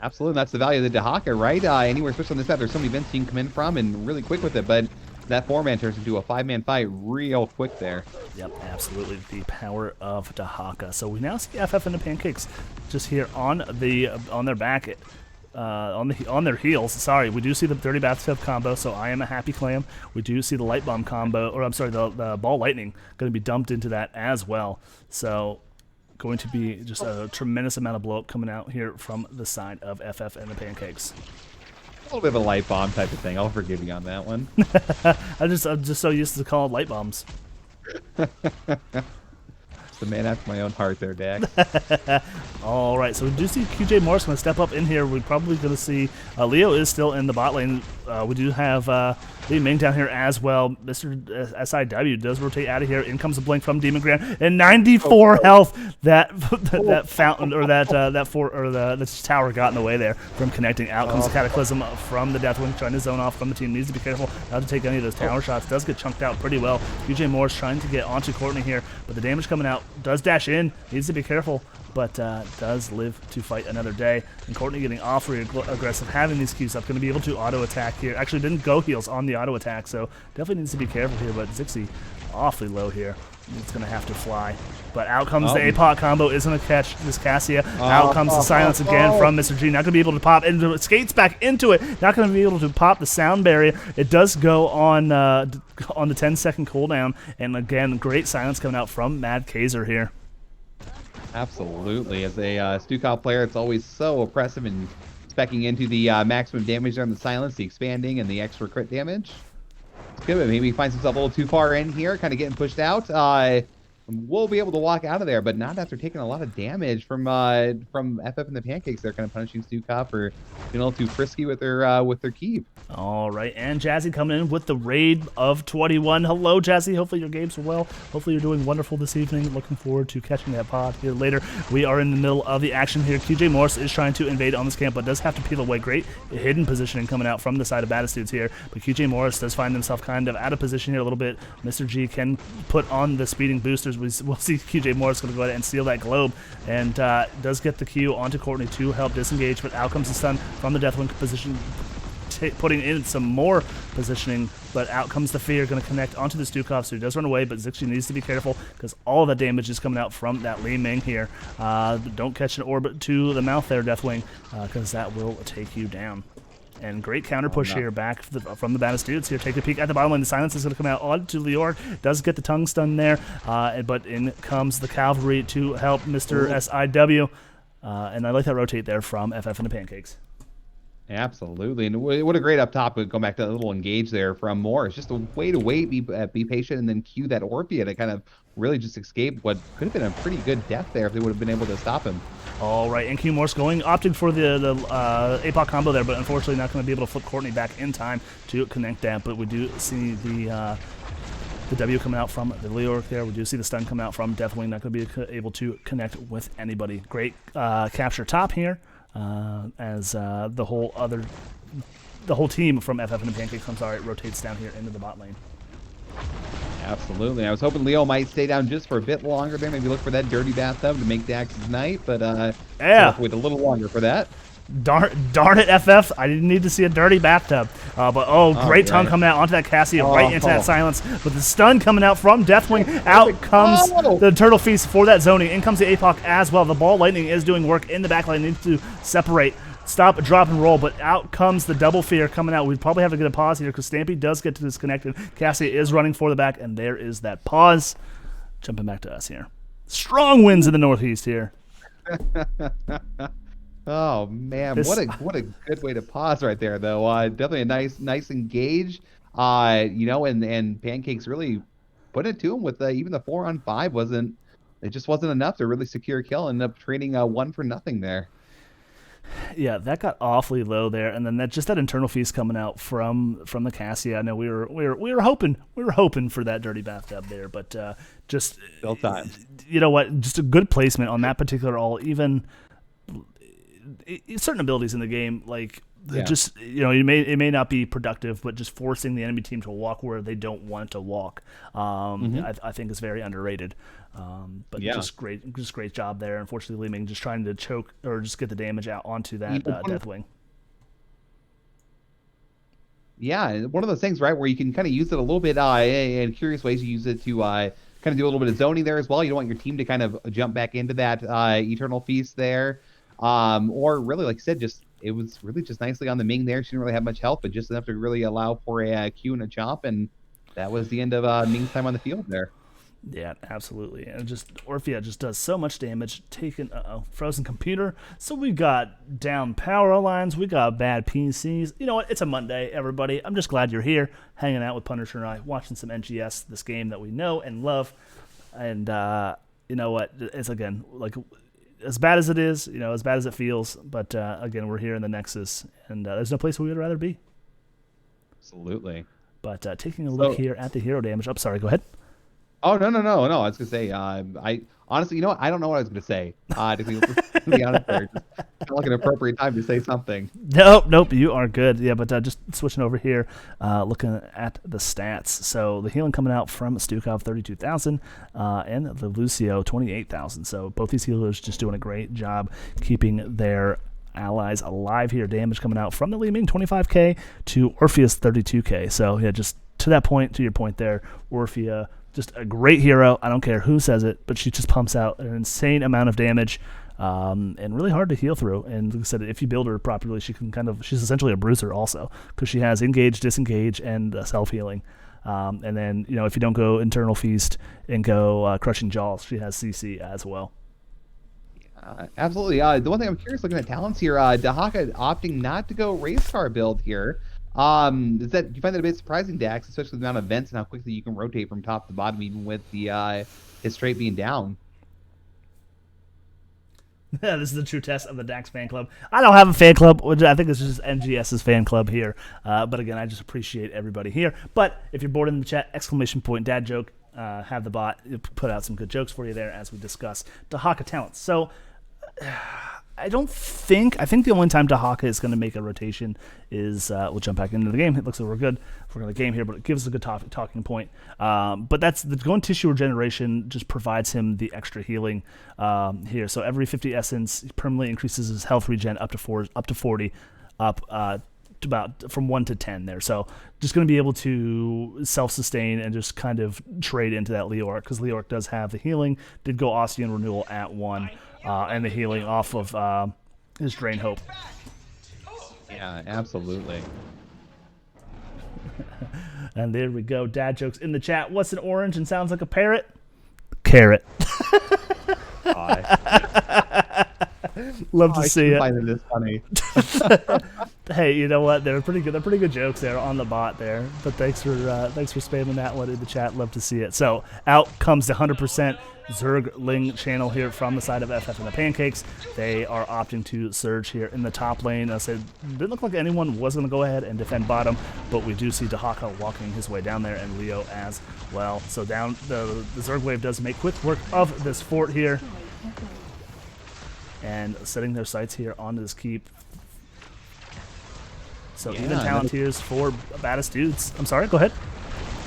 Speaker 2: Absolutely, that's the value of the Dahaka, right? Anywhere, especially on this map, there's so many vents you can come in from and really quick with it, but that 4-man turns into a 5-man fight real quick there.
Speaker 1: Yep, absolutely, the power of Dahaka. So we now see FF and the Pancakes just here on their back, on their heels. Sorry, we do see the dirty bathtub combo, so I am a happy clam. We do see the light bomb combo, or I'm sorry, the ball lightning going to be dumped into that as well. So going to be just a tremendous amount of blow up coming out here from the side of FF and the Pancakes.
Speaker 2: A little bit of a light bomb type of thing. I'll forgive you on that one.
Speaker 1: I'm just so used to call it light bombs.
Speaker 2: It's the man after my own heart there, Dak.
Speaker 1: All right, so we do see QJ Morris going to step up in here. We're probably going to see Leo is still in the bot lane. We do have Lee Ming down here as well. Mr. SIW does rotate out of here. In comes a blink from Demon Grand and 94 health. That fountain or that tower got in the way there from connecting. Out comes the Cataclysm from the Deathwing, trying to zone off from the team. Needs to be careful not to take any of those tower shots. Does get chunked out pretty well. QJ Morris trying to get onto Courtney here, but the damage coming out. Does dash in. Needs to be careful, but does live to fight another day. And Courtney getting awfully aggressive, having these Qs up, going to be able to auto attack here. Actually didn't go heals on the auto attack, so definitely needs to be careful here, but Zixi awfully low here. It's going to have to fly. But out comes the APOC combo. Is going to catch this Cassia. Out comes the silence again from Mr. G. Not going to be able to pop into it. Skates back into it. Not going to be able to pop the sound barrier. It does go on the 10-second cooldown. And again, great silence coming out from Mad Kaiser here.
Speaker 2: Absolutely. As a Stukov player, it's always so oppressive and specking into the maximum damage there on the silence, the expanding, and the extra crit damage. It's good, but maybe he finds himself a little too far in here, kind of getting pushed out. We'll be able to walk out of there, but not after taking a lot of damage from FF and the Pancakes. They're kind of punishing Stukov for being a little too frisky with their keep.
Speaker 1: All right, and Jazzy coming in with the raid of 21. Hello, Jazzy. Hopefully your games are well. Hopefully you're doing wonderful this evening. Looking forward to catching that pod here later. We are in the middle of the action here. QJ Morris is trying to invade on this camp, but does have to peel away. Great hidden positioning coming out from the side of Baddest dudes here, but QJ Morris does find himself kind of out of position here a little bit. Mr. G can put on the speeding boosters. We'll see QJ Morris going to go ahead and steal that globe, and does get the Q onto Courtney to help disengage, but out comes the stun from the Deathwing position, putting in some more positioning, but out comes the fear, going to connect onto the Stukov, so he does run away, but Zixi needs to be careful because all of that damage is coming out from that Li Ming here. Don't catch an orbit to the mouth there, Deathwing, because that will take you down. And great counter push here back from the Baddest dudes here. Take a peek at the bottom lane. The silence is going to come out onto Lior. Does get the tongue stun there, but in comes the cavalry to help Mr. SIW. And I like that rotate there from FF and the Pancakes.
Speaker 2: Absolutely, and what a great up top. Go back to that little engage there from Moore. It's just a way to wait, be patient, and then cue that Orphea to kind of really just escape what could have been a pretty good death there if they would have been able to stop him.
Speaker 1: All right, and Q Morse opting for the APOC combo there, but unfortunately not going to be able to flip Courtney back in time to connect that. But we do see the W coming out from the Leoric there. We do see the stun come out from Deathwing. Not going to be able to connect with anybody. Great capture top here. As the whole team from FF and the Pancakes, rotates down here into the bot lane.
Speaker 2: Absolutely. I was hoping Leo might stay down just for a bit longer there. Maybe look for that dirty bathtub to make Dax's night, but
Speaker 1: yeah,
Speaker 2: wait a little longer for that.
Speaker 1: Darn it, FF. I didn't need to see a dirty bathtub. Great tongue coming out onto that Cassia, right into that silence. With the stun coming out from Deathwing, out comes the Turtle Feast for that zoning. In comes the APOC as well. The Ball Lightning is doing work in the back line. Needs to separate. Stop, drop, and roll, but out comes the double fear coming out. We probably have to get a pause here because Stampy does get disconnected. Cassia is running for the back, and there is that pause. Jumping back to us here. Strong winds in the Northeast here.
Speaker 2: Oh man, what a good way to pause right there, though. Definitely a nice engage. And Pancakes really put it to him with even the 4-on-5 just wasn't enough to really secure a kill. Ended up trading 1 for nothing there.
Speaker 1: Yeah, that got awfully low there, and then that internal feast coming out from the Cassia. I know we were hoping for that dirty bathtub there, but just
Speaker 2: still time.
Speaker 1: You know what? Just a good placement on that particular all. Even certain abilities in the game, like just it may not be productive, but just forcing the enemy team to walk where they don't want to walk, I think is very underrated. Just great job there. Unfortunately, Li Ming just trying to choke or just get the damage out onto that Deathwing.
Speaker 2: Yeah, one of those things, right, where you can kind of use it a little bit in curious ways. You use it to kind of do a little bit of zoning there as well. You don't want your team to kind of jump back into that Eternal Feast there. Or really, like I said, it was really just nicely on the Ming there. She didn't really have much help, but just enough to really allow for a Q and a chomp, and that was the end of Ming's time on the field there.
Speaker 1: Yeah, absolutely. And Orphea just does so much damage. Frozen computer. So we got down power lines. We got bad PCs. You know what? It's a Monday, everybody. I'm just glad you're here, hanging out with Punisher and I, watching some NGS, this game that we know and love. And you know what? It's, again, like, as bad as it is, as bad as it feels. But again, we're here in the Nexus, and there's no place we would rather be.
Speaker 2: Absolutely.
Speaker 1: But taking a look here at the hero damage. Sorry, go ahead.
Speaker 2: Oh, no. I was going to say, I honestly, I don't know what I was going to say. To be honest, there, just felt like an appropriate time to say something.
Speaker 1: Nope, you are good. Yeah, but just switching over here, looking at the stats. So the healing coming out from Stukov, 32,000, and the Lucio, 28,000. So both these healers just doing a great job keeping their allies alive here. Damage coming out from the Li Ming, 25k, to Orpheus, 32k. So yeah, just to your point there, Orphea just a great hero. I don't care who says it, but she just pumps out an insane amount of damage. And really hard to heal through. And like I said, if you build her properly, she's essentially a bruiser also, because she has engage, disengage, and self-healing. And then, if you don't go Internal Feast and go Crushing Jaws, she has CC as well.
Speaker 2: Absolutely. The one thing I'm curious looking at talents here, Dahaka opting not to go race car build here. Is that you find that a bit surprising, Dax, especially with the amount of vents and how quickly you can rotate from top to bottom, even with the his straight being down?
Speaker 1: This is the true test of the Dax fan club. I don't have a fan club, which I think is just NGS's fan club here. But again, I just appreciate everybody here. But if you're bored in the chat, ! Dad joke, have the bot put out some good jokes for you there as we discuss Dahaka talents. So I think the only time Dahaka is going to make a rotation is we'll jump back into the game. It looks like we're good for the game here, but it gives us a good talking point. But that's the going tissue regeneration just provides him the extra healing here. So every 50 essence permanently increases his health regen up to 40, to about from 1 to 10 there. So just going to be able to self-sustain and just kind of trade into that Leoric, because Leoric does have the healing. Did go Ossian Renewal at 1. And the healing off of his Drain Hope.
Speaker 2: Yeah, absolutely.
Speaker 1: And there we go. Dad jokes in the chat. What's an orange and sounds like a parrot? Carrot. Love to see it.
Speaker 2: I find this funny.
Speaker 1: Hey, you know what? They're pretty good. They're pretty good jokes there on the bot there. But thanks for spamming that one in the chat. Love to see it. So out comes the 100% Zergling channel here from the side of FF and the Pancakes. They are opting to surge here in the top lane. I said, didn't look like anyone was going to go ahead and defend bottom, but we do see Dahaka walking his way down there, and Leo as well. So down the Zerg wave does make quick work of this fort here, and setting their sights here onto this keep. So even Talontiers for Baddest dudes. I'm sorry, go ahead.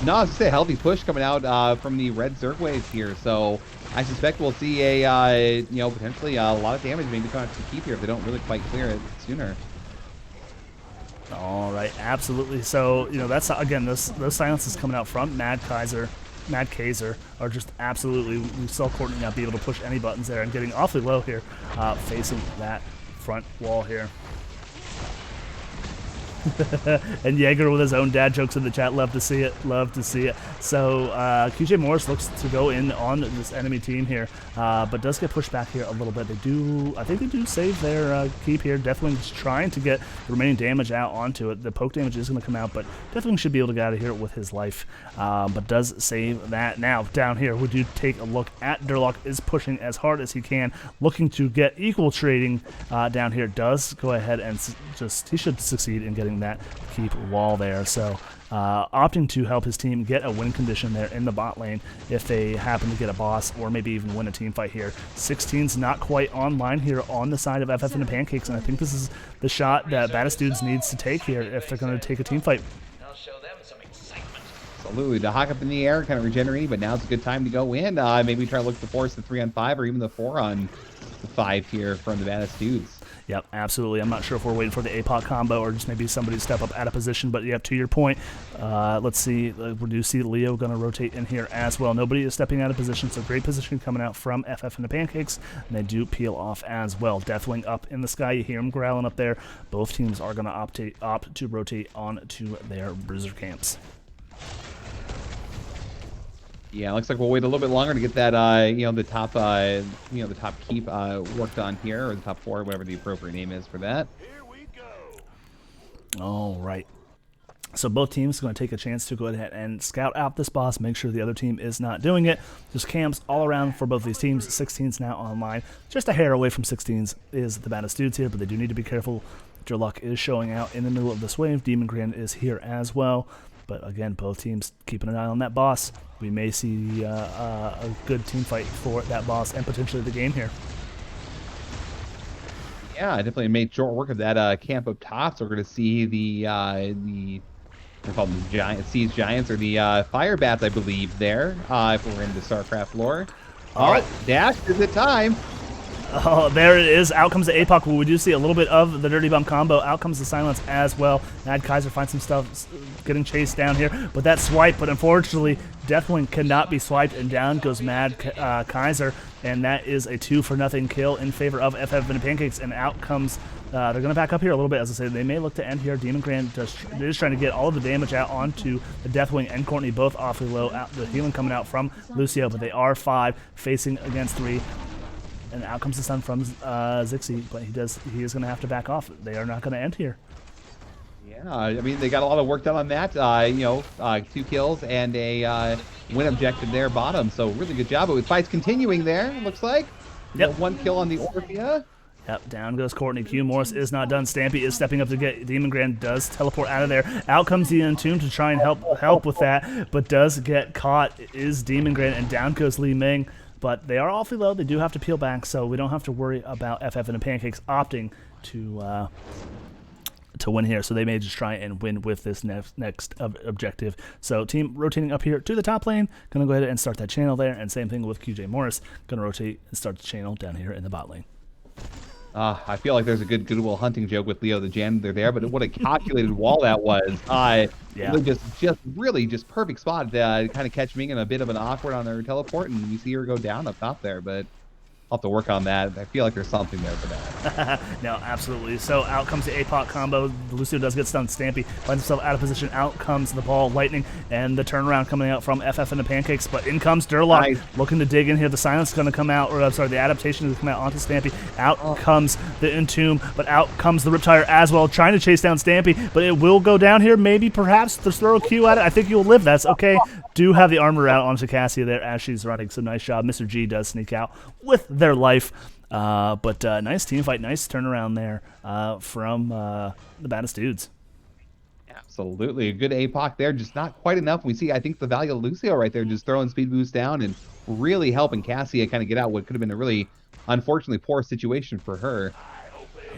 Speaker 2: No, I was going to say a healthy push coming out from the red Zerg wave here. So I suspect we'll see a, potentially a lot of damage maybe coming to keep here if they don't really quite clear it sooner.
Speaker 1: All right, absolutely. So, that's, again, those silences coming out from Mad Kaiser are just absolutely, we saw Courtney not be able to push any buttons there and getting awfully low here, facing that front wall here. And Jaeger with his own dad jokes in the chat. Love to see it. Love to see it. So QJ Morris looks to go in on this enemy team here, but does get pushed back here a little bit. I think they do save their keep here. Definitely just trying to get the remaining damage out onto it. The poke damage is going to come out, but definitely should be able to get out of here with his life. But does save that. Now down here, we do take a look at Durlock is pushing as hard as he can, looking to get equal trading down here. Does go ahead and he should succeed in getting that keep wall there. So opting to help his team get a win condition there in the bot lane if they happen to get a boss or maybe even win a team fight here. 16's not quite online here on the side of FF and the Pancakes, and I think this is the shot that Baddest Dudes needs to take here if they're going to take a team fight.
Speaker 3: I'll show them some excitement.
Speaker 2: Absolutely. The hawk up in the air, kind of regenerating, but now's a good time to go in. Maybe try to look to force the 3-on-5 or even the 4-on-5 here from the Baddest Dudes.
Speaker 1: Yep, absolutely. I'm not sure if we're waiting for the APOC combo or just maybe somebody to step up out of position, but yeah, to your point, let's see. We do see Leo going to rotate in here as well. Nobody is stepping out of position, so great position coming out from FF and the Pancakes, and they do peel off as well. Deathwing up in the sky. You hear them growling up there. Both teams are going to opt to rotate on to their bruiser camps.
Speaker 2: Yeah, looks like we'll wait a little bit longer to get that, the top, the top keep worked on here, or the top 4, whatever the appropriate name is for that.
Speaker 3: Here we go.
Speaker 1: All right. So both teams are going to take a chance to go ahead and scout out this boss, make sure the other team is not doing it. There's camps all around for both these teams. 16's now online. Just a hair away from 16's is the Baddest Dudes here, but they do need to be careful. Durlock is showing out in the middle of this wave. Demon Grand is here as well. But again, both teams keeping an eye on that boss. We may see a good team fight for that boss and potentially the game here.
Speaker 2: Yeah, I definitely made short work of that camp up top. So we're going to see they're called the Siege Giants or the Fire Bats, I believe, there, if we're into StarCraft lore.
Speaker 1: All right.
Speaker 2: Dash, is it time?
Speaker 1: Oh, there it is. Out comes the APOC. We do see a little bit of the Dirty Bum combo. Out comes the silence as well. Mad Kaiser finds some stuff getting chased down here. But that swipe, but unfortunately, Deathwing cannot be swiped, and down goes Mad Kaiser. And that is a 2-for-0 kill in favor of FF and Pancakes. And out comes, they're going to back up here a little bit. As I say, they may look to end here. Demon Grand is trying to get all of the damage out onto the Deathwing and Courtney, both awfully low. The healing coming out from Lucio, but they are 5 facing against 3. And out comes the stun from Zixi, but he is going to have to back off. They are not going to end here.
Speaker 2: Yeah, I mean, they got a lot of work done on that. 2 kills and a win objective there, bottom. So really good job. But with fights continuing there, it looks like.
Speaker 1: Yep.
Speaker 2: 1 kill on the Orphea.
Speaker 1: Yep, down goes Courtney. Q Morris is not done. Stampy is stepping up to get Demon Grand, does teleport out of there. Out comes the Entomb to try and help with that, but does get caught. It is Demon Grand, and down goes Li Ming. But they are awfully low. They do have to peel back, so we don't have to worry about FF and the Pancakes opting to win here. So they may just try and win with this next objective. So team rotating up here to the top lane. Going to go ahead and start that channel there. And same thing with QJ Morris. Going to rotate and start the channel down here in the bot lane.
Speaker 2: I feel like there's a good Goodwill Hunting joke with Leo the janitor there, but what a calculated wall that was.
Speaker 1: Yeah.
Speaker 2: Just perfect spot to kind of catch Ming in a bit of an awkward on their teleport, and we see her go down up top there, but I'll have to work on that. I feel like there's something there for that.
Speaker 1: No, absolutely. So out comes the APOC combo. Lucio does get stunned. Stampy finds himself out of position. Out comes the ball, lightning, and the turnaround coming out from FF and the Pancakes. But in comes Durlock,
Speaker 2: Nice.
Speaker 1: looking to dig in here. The silence is going to come out, or I'm sorry, the adaptation is going to come out onto Stampy. Out comes the Entomb, but out comes the Riptire as well, trying to chase down Stampy. But it will go down here. Maybe, perhaps, throw a Q at it. I think you'll live. That's okay. Do have the armor out onto Cassia there as she's running. So nice job. Mr. G does sneak out with their life. But nice team fight, nice turnaround there from the Baddest dudes.
Speaker 2: Absolutely. A good APOC there, just not quite enough. We see, I think, the value of Lucio right there, just throwing speed boost down and really helping Cassia kind of get out what could have been a really, unfortunately, poor situation for her.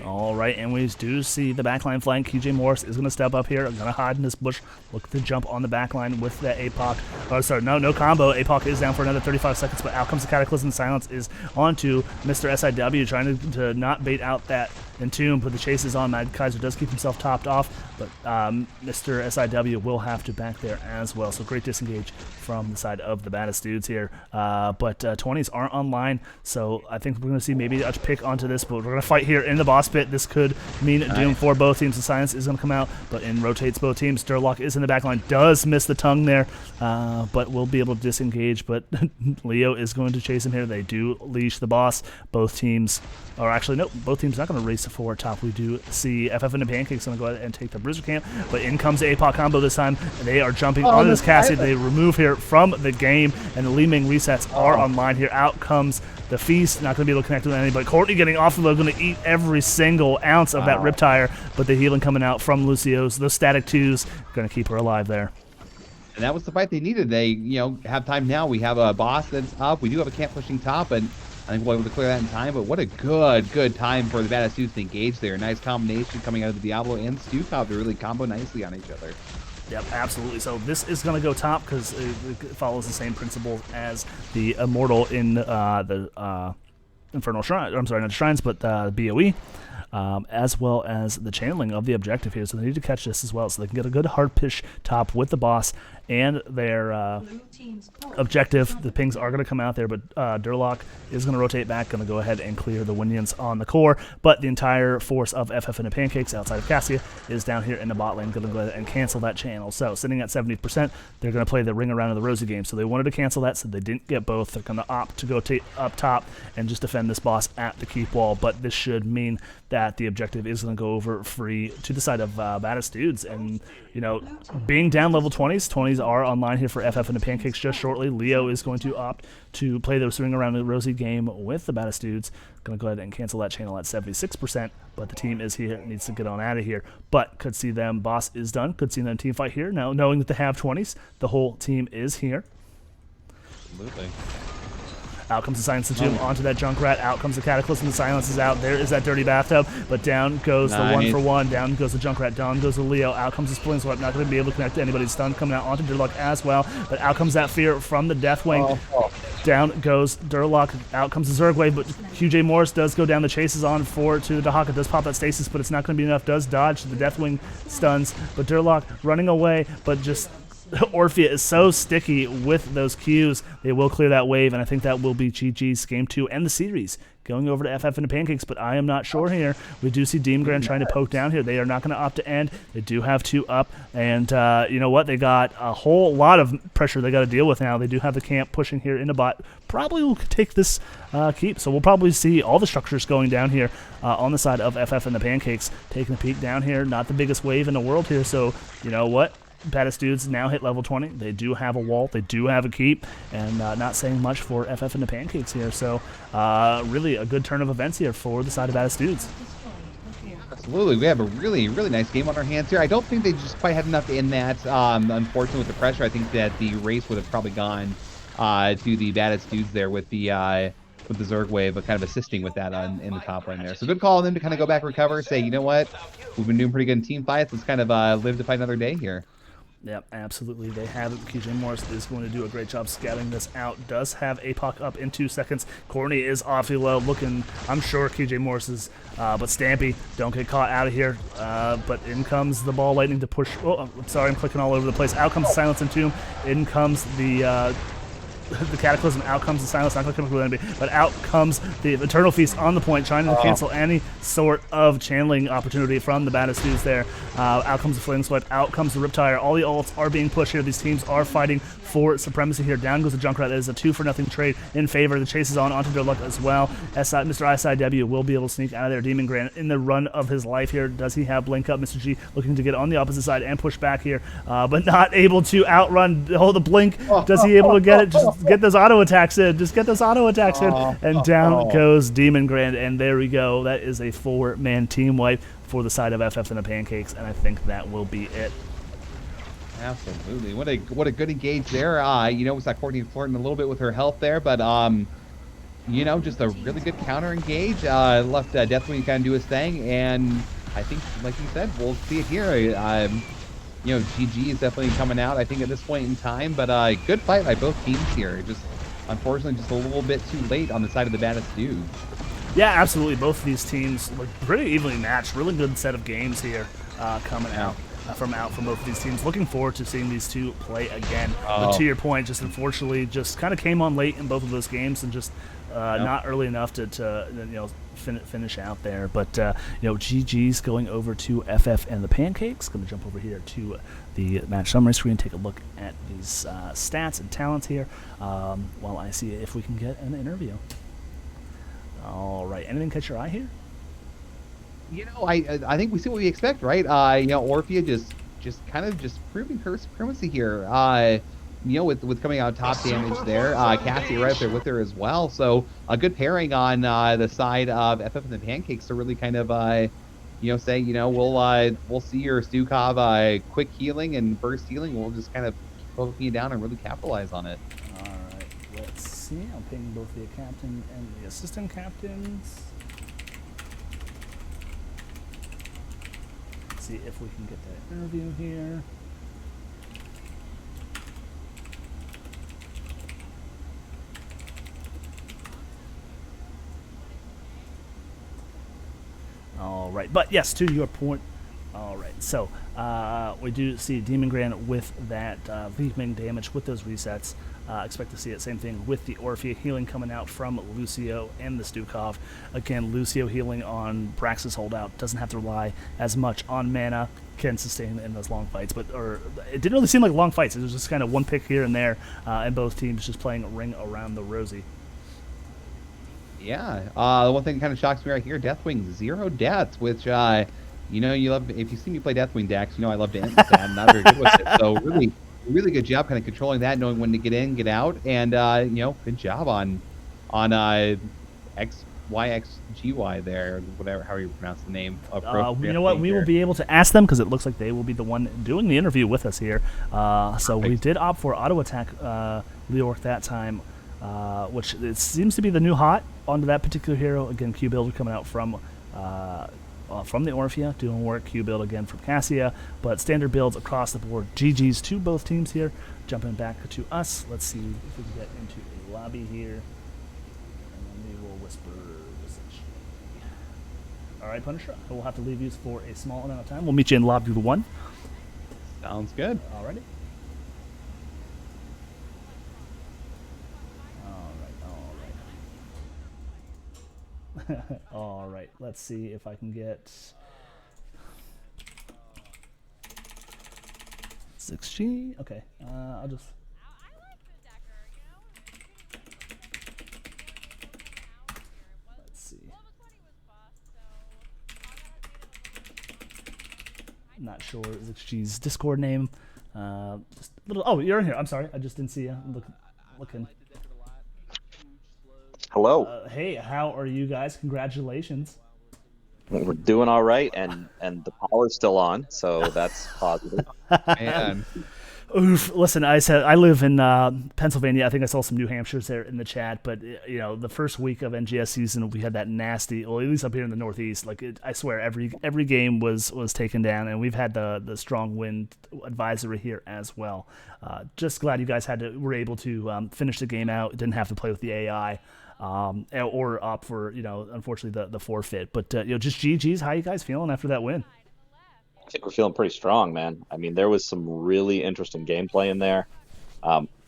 Speaker 1: All right, and we do see the backline flank. QJ Morris is going to step up here. I'm going to hide in this bush. Look to jump on the backline with that APOC. Oh, sorry, no combo. APOC is down for another 35 seconds, but out comes the Cataclysm. Silence is onto Mr. SIW, trying to not bait out that Entomb, but the chase is on. Mad Kaiser does keep himself topped off, but Mr. SIW will have to back there as well. So great disengage from the side of the Baddest dudes here. But 20s aren't online, so I think we're going to see maybe a pick onto this, but we're going to fight here in the boss pit. This could mean doom for both teams. The Silence is going to come out, but in rotates both teams. Durlock is in the back line, does miss the tongue there, but will be able to disengage, but Leo is going to chase him here. They do leash the boss. Both teams, or actually, no, both teams not going to race for top. We do see FF and the Pancakes going to go ahead and take the Bruiser Camp, but in comes the APOC combo this time. They are jumping onto this Cassie. They remove here from the game, and the Li Ming resets are online here. Out comes the Feast, not going to be able to connect with anybody. Courtney getting off the low, going to eat every single ounce of that Riptire, but the healing coming out from Lucio's. Those static 2s going to keep her alive there.
Speaker 2: And that was the fight they needed. They, have time now. We have a boss that's up. We do have a camp pushing top, and I think we'll be able to clear that in time. But what a good time for the Baddest dudes to engage there. Nice combination coming out of the Diablo and Stu Top to really combo nicely on each other.
Speaker 1: Yep, absolutely. So this is going to go top because it follows the same principle as the Immortal in the Infernal Shrine. I'm sorry, not the Shrines, but the BOE. As well as the channeling of the objective here. So they need to catch this as well so they can get a good hard push top with the boss and their objective. The pings are going to come out there, but Durlock is going to rotate back, going to go ahead and clear the Winions on the core, but the entire force of FF and the Pancakes outside of Cassia is down here in the bot lane, going to go ahead and cancel that channel. So sitting at 70%, they're going to play the Ring Around of the Rosie game. So they wanted to cancel that, so they didn't get both. They're going to opt to go up top and just defend this boss at the keep wall, but this should mean that the objective is going to go over free to the side of Baddest dudes. And, being down level 20s are online here for FF and the Pancakes just shortly. Leo is going to opt to play the Ring Around the Rosie game with the Baddest dudes. Going to go ahead and cancel that channel at 76%, but the team is here, needs to get on out of here. But could see them, boss is done, could see them team fight here. Now, knowing that they have 20s, the whole team is here.
Speaker 2: Absolutely.
Speaker 1: Out comes the Silence Entomb onto that Junkrat. Out comes the Cataclysm. The Silence is out. There is that Dirty Bathtub. But down goes the 1-for-1. Down goes the Junkrat. Down goes the Leo. Out comes the Splitting Swipe. Not going to be able to connect to anybody's stun coming out onto Durlock as well. But out comes that Fear from the Deathwing. Down goes Durlock. Out comes the Zerg wave, but QJ Morris does go down. The chase is on for to the Dahaka. Does pop that stasis, but it's not going to be enough. Does dodge the Deathwing stuns, but Durlock running away, but just Orphea is so sticky with those Qs. They will clear that wave, and I think that will be GG's game 2 and the series. Going over to FF and the Pancakes, but I am not sure here. We do see Demon Grand trying to poke down here. They are not going to opt to end. They do have 2 up, and you know what? They got a whole lot of pressure they got to deal with now. They do have the camp pushing here into bot. Probably will take this keep, so we'll probably see all the structures going down here on the side of FF and the Pancakes. Taking a peek down here. Not the biggest wave in the world here, so you know what? Baddest dudes now hit level 20. They do have a wall. They do have a keep, and not saying much for FF and the Pancakes here. So really a good turn of events here for the side of Baddest dudes.
Speaker 2: Absolutely. We have a really, really nice game on our hands here. I don't think they just quite had enough in that. Unfortunately, with the pressure, I think that the race would have probably gone to the Baddest dudes there with the Zerg wave, but kind of assisting with that in the top lane there. So good call on them to kind of go back, recover, say, you know what, we've been doing pretty good in team fights. Let's kind of live to fight another day here.
Speaker 1: Yep, absolutely. They have it. QJ Morris is going to do a great job scouting this out. Does have APOC up in 2 seconds. Courtney is awfully low, looking, I'm sure QJ Morris is, but Stampy, don't get caught out of here. But in comes the ball lightning to push. Oh, I'm sorry, I'm clicking all over the place. Out comes the Silence and Tomb. In comes the Cataclysm. Out comes the Silence, not clicking with anybody, but out comes the Eternal Feast on the point, trying to cancel any sort of channeling opportunity from the Baddest dudes there. Out comes the Flaming Sweat, out comes the Riptire. All the ults are being pushed here. These teams are fighting for supremacy here. Down goes the Junkrat. That is a 2-for-0 trade in favor. The chase is on onto their luck as well. Mr. ISIW will be able to sneak out of there. Demon Grand in the run of his life here. Does he have Blink Up? Mr. G looking to get on the opposite side and push back here, but not able to outrun. Hold the Blink. Does he able to get it? Just get those auto attacks in. Just get those auto attacks in. And down goes Demon Grand. And there we go. That is a 4-man team wipe for the side of FF and the Pancakes. And I think that will be it.
Speaker 2: Absolutely. What a good engage there. You know, we saw Courtney flirting a little bit with her health there, but you know, just a really good counter engage. Left Deathwing kind of do his thing, and I think, like you said, we'll see it here. You know, GG is definitely coming out, I think, at this point in time, but good fight by both teams here. Just unfortunately just a little bit too late on the side of the Baddest dudes.
Speaker 1: Yeah, absolutely. Both of these teams look pretty evenly matched. Really good set of games here coming out. From both of these teams. Looking forward to seeing these two play again. But to your point, just unfortunately, just kind of came on late in both of those games and just not early enough to you know, finish out there. But you know, GG's going over to FF and the Pancakes. Going to jump over here to the match summary screen, take a look at these stats and talents here while I see if we can get an interview. All right, anything catch your eye here?
Speaker 2: You know, I think we see what we expect, right? You know, Orphea just kind of proving her supremacy here. You know, with coming out top damage there. Cassie right up there with her as well. So a good pairing on the side of FF and the Pancakes to really kind of you know, say, you know, we'll see your Stukov quick healing and burst healing. We'll just kind of poking you down and really capitalize on it.
Speaker 1: All right, let's see. I'll ping both the captain and the assistant captains. See if we can get that interview here. All right, but yes, to your point. All right, so we do see Demon Grand with that leaping damage with those resets. Expect to see it. Same thing with the Orphea healing coming out from Lucio and the Stukov. Again, Lucio healing on Brax's holdout. Doesn't have to rely as much on mana. Can sustain in those long fights, but it didn't really seem like long fights. It was just kind of one pick here and there, and both teams just playing a ring around the rosy.
Speaker 2: Yeah, the one thing that kind of shocks me right here, Deathwing 0 deaths, which you know, you love. If you see me play Deathwing decks, you know I love to end that. I'm not very good with it, so really good job kind of controlling that, knowing when to get in, get out, and you know, good job on XYXGY there, whatever, however you pronounce the name.
Speaker 1: You know what? We will be able to ask them because it looks like they will be the one doing the interview with us here. So we did opt for auto attack Leorc that time, which it seems to be the new hot onto that particular hero. Again, Q builder coming out from from the Orphea, doing work. Q build again from Cassia, but standard builds across the board. GG's to both teams here. Jumping back to us. Let's see if we can get into a lobby here. And then we will whisper. All right, Punisher. I will have to leave you for a small amount of time. We'll meet you in lobby 1.
Speaker 2: Sounds good.
Speaker 1: Alrighty. Alright. Alright. Let's see if I can get 6G. Okay. I'll just. Let's see. Not sure 6G's Discord name. Just a little. Oh, you're in here. I'm sorry. I just didn't see you. Looking.
Speaker 4: Hello.
Speaker 1: Hey, how are you guys? Congratulations.
Speaker 4: We're doing all right, and the power's still on, so that's positive.
Speaker 2: Man.
Speaker 1: Oof. Listen, I live in Pennsylvania. I think I saw some New Hampshire's there in the chat, but the first week of NGS season, we had that nasty. Well, at least up here in the Northeast, I swear every game was taken down, and we've had the strong wind advisory here as well. Just glad you guys were able to finish the game out. Didn't have to play with the AI. Or opt for, unfortunately the forfeit. But just GG's. How you guys feeling after that win?
Speaker 4: I think we're feeling pretty strong, man. I mean, there was some really interesting gameplay in there.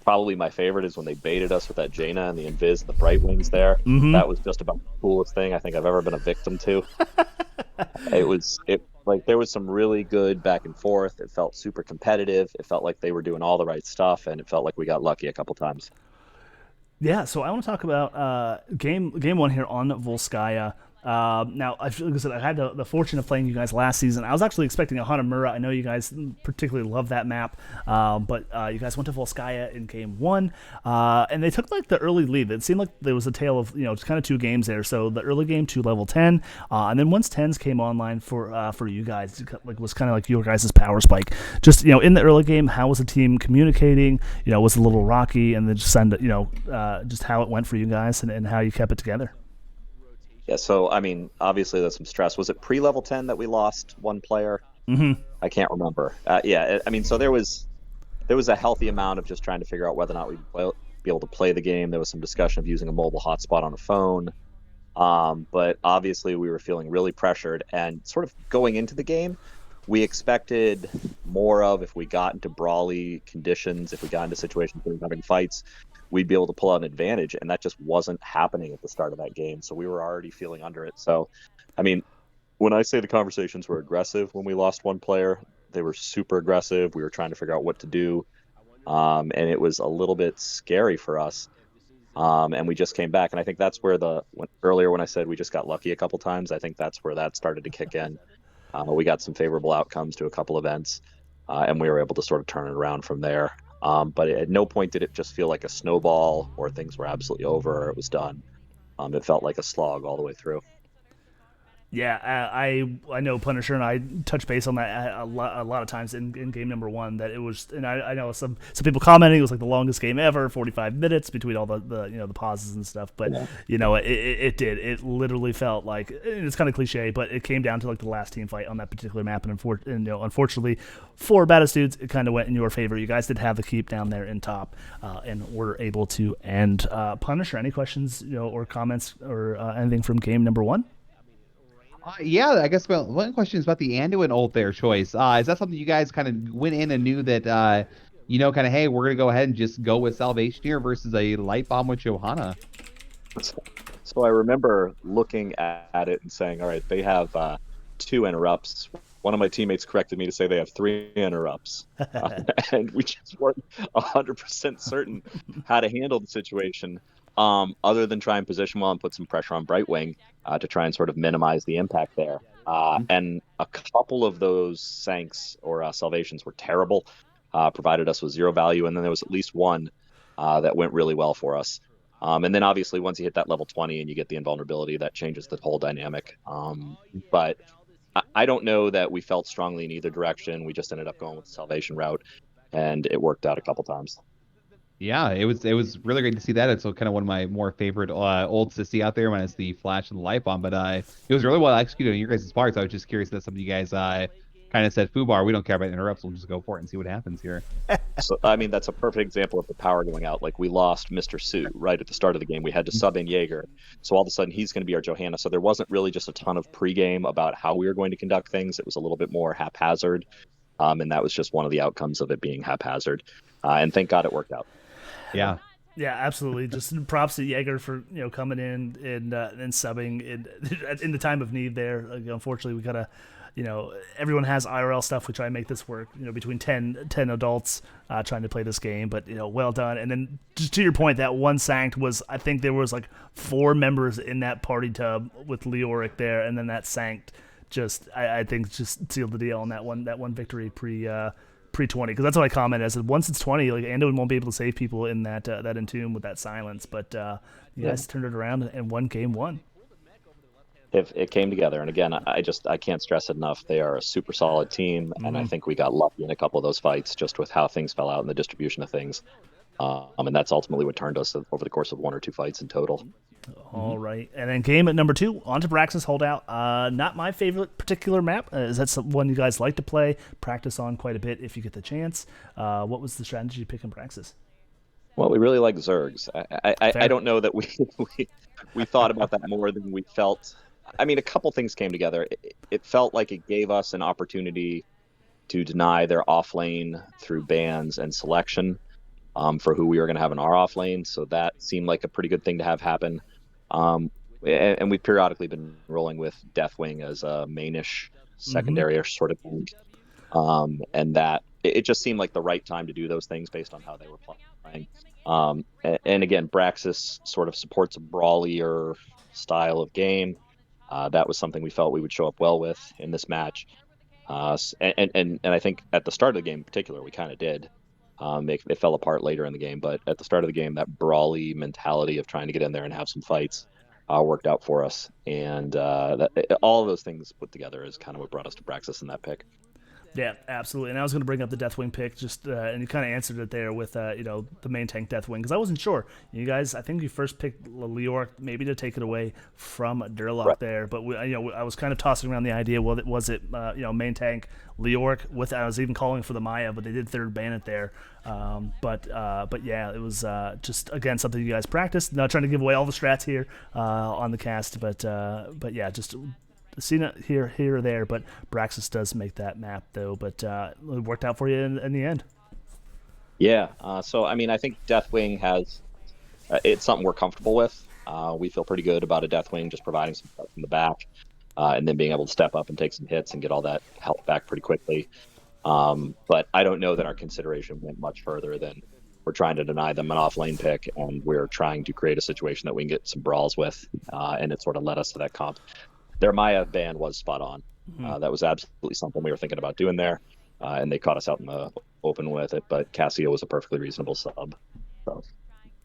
Speaker 4: Probably my favorite is when they baited us with that Jaina and the Invis and the Bright Wings there.
Speaker 1: Mm-hmm.
Speaker 4: That was just about the coolest thing I think I've ever been a victim to. There was some really good back and forth. It felt super competitive. It felt like they were doing all the right stuff, and it felt like we got lucky a couple times.
Speaker 1: Yeah, so I want to talk about game 1 here on Volskaya. Now, like I said, I had the fortune of playing you guys last season. I was actually expecting a Hanamura. I know you guys particularly love that map, but you guys went to Volskaya in game 1, and they took the early lead. It seemed like there was a tale of just kind of 2 games there. So the early game to level 10, and then once 10s came online for you guys, it was kind of like your guys' power spike. Just in the early game, how was the team communicating? Was it a little rocky, and then just how it went for you guys and how you kept it together.
Speaker 4: Yeah, so, I mean, obviously there's some stress. Was it pre-level 10 that we lost one player?
Speaker 1: Mm-hmm.
Speaker 4: I can't remember. So there was a healthy amount of just trying to figure out whether or not we'd be able to play the game. There was some discussion of using a mobile hotspot on a phone. But obviously we were feeling really pressured. And sort of going into the game, we expected more of, if we got into brawly conditions, if we got into situations where we were having fights, we'd be able to pull out an advantage, and that just wasn't happening at the start of that game. So we were already feeling under it. So, I mean, when I say the conversations were aggressive when we lost one player, they were super aggressive. We were trying to figure out what to do, and it was a little bit scary for us. And we just came back, and I think that's where earlier when I said we just got lucky a couple times, I think that's where that started to kick in. We got some favorable outcomes to a couple events, and we were able to sort of turn it around from there. But at no point did it just feel like a snowball or things were absolutely over or it was done. It felt like a slog all the way through.
Speaker 1: Yeah, I know Punisher and I touched base on that a lot of times in game number 1, that it was, and I know some people commenting it was like the longest game ever, 45 minutes between all the pauses and stuff, but it literally felt like, it's kind of cliche, but it came down to the last team fight on that particular map, and unfortunately for Baddest dudes, it kind of went in your favor. You guys did have the keep down there in top, and were able to end. Punisher, any questions or comments or anything from game number 1?
Speaker 2: I guess one question is about the Anduin ult there choice. Is that something you guys kind of went in and knew that, kind of, hey, we're going to go ahead and just go with Salvation here versus a light bomb with Johanna?
Speaker 4: So I remember looking at it and saying, all right, they have 2 interrupts. One of my teammates corrected me to say they have 3 interrupts. And we just weren't 100% certain how to handle the situation. Other than try and position well and put some pressure on Brightwing to try and sort of minimize the impact there. And a couple of those Sanks or Salvations were terrible, provided us with 0 value, and then there was at least one that went really well for us. And then obviously once you hit that level 20 and you get the invulnerability, that changes the whole dynamic. But I don't know that we felt strongly in either direction. We just ended up going with the Salvation route, and it worked out a couple times.
Speaker 2: Yeah, it was really great to see that. It's kind of one of my more favorite olds to see out there when it's the flash and the light bomb. But it was really well executed on your guys' part. So I was just curious that some of you guys kind of said, "Fubar, we don't care about interrupts. We'll just go for it and see what happens here."
Speaker 4: So I mean, that's a perfect example of the power going out. Like we lost Mr. Sue right at the start of the game. We had to sub in Jaeger, so all of a sudden he's going to be our Johanna. So there wasn't really just a ton of pregame about how we were going to conduct things. It was a little bit more haphazard, and that was just one of the outcomes of it being haphazard. And thank God it worked out.
Speaker 2: Yeah.
Speaker 1: Yeah, absolutely. Just props to Jaeger for coming in and subbing in the time of need. There, unfortunately, we gotta, everyone has IRL stuff. We try and make this work. Between 10 adults trying to play this game, but well done. And then just to your point, that one sanct was, I think there was like 4 members in that party tub with Leoric there, and then that sanct just I think just sealed the deal on that one victory pre-20, because that's what I commented. I said once it's 20, like Ando won't be able to save people in that entomb with that silence, but you guys turned it around and won game 1.
Speaker 4: It came together, and again, I can't stress it enough. They are a super solid team, and I think we got lucky in a couple of those fights just with how things fell out and the distribution of things. And that's ultimately what turned us over the course of 1 or 2 fights in total.
Speaker 1: All right, and then game at number 2, on to Braxis Holdout. Not my favorite particular map. Is that one you guys like to play, practice on quite a bit if you get the chance? What was the strategy you pick in Braxis?
Speaker 4: Well, we really like Zergs. I don't know that we thought about that more than we felt. I mean, a couple things came together. It felt like it gave us an opportunity to deny their off lane through bans and selection for who we were going to have in our off lane. So that seemed like a pretty good thing to have happen. And we've periodically been rolling with Deathwing as a mainish secondary sort of thing. And that it just seemed like the right time to do those things based on how they were playing. And again, Braxis sort of supports a brawlier style of game. That was something we felt we would show up well with in this match. And I think at the start of the game in particular, we kind of did. It fell apart later in the game, but at the start of the game, that brawly mentality of trying to get in there and have some fights worked out for us. And all of those things put together is kind of what brought us to Braxis in that pick.
Speaker 1: Yeah, absolutely. And I was going to bring up the Deathwing pick, and you kind of answered it there with the main tank Deathwing, because I wasn't sure. You guys, I think you first picked Leoric maybe to take it away from Durlock there, but I was kind of tossing around the idea. Well, was it main tank Leoric with? I was even calling for the Maya, but they did third ban it there. But yeah, it was just again something you guys practiced. Not trying to give away all the strats here on the cast, but yeah, just. Seen it here or there, but Braxis does make that map though. But it worked out for you in the end.
Speaker 4: Yeah. So I mean, I think Deathwing has it's something we're comfortable with. We feel pretty good about a Deathwing just providing some stuff from the back, and then being able to step up and take some hits and get all that health back pretty quickly. But I don't know that our consideration went much further than we're trying to deny them an off lane pick, and we're trying to create a situation that we can get some brawls with, and it sort of led us to that comp. Their Maya ban was spot on. That was absolutely something we were thinking about doing there, and they caught us out in the open with it. But Cassio was a perfectly reasonable sub. So.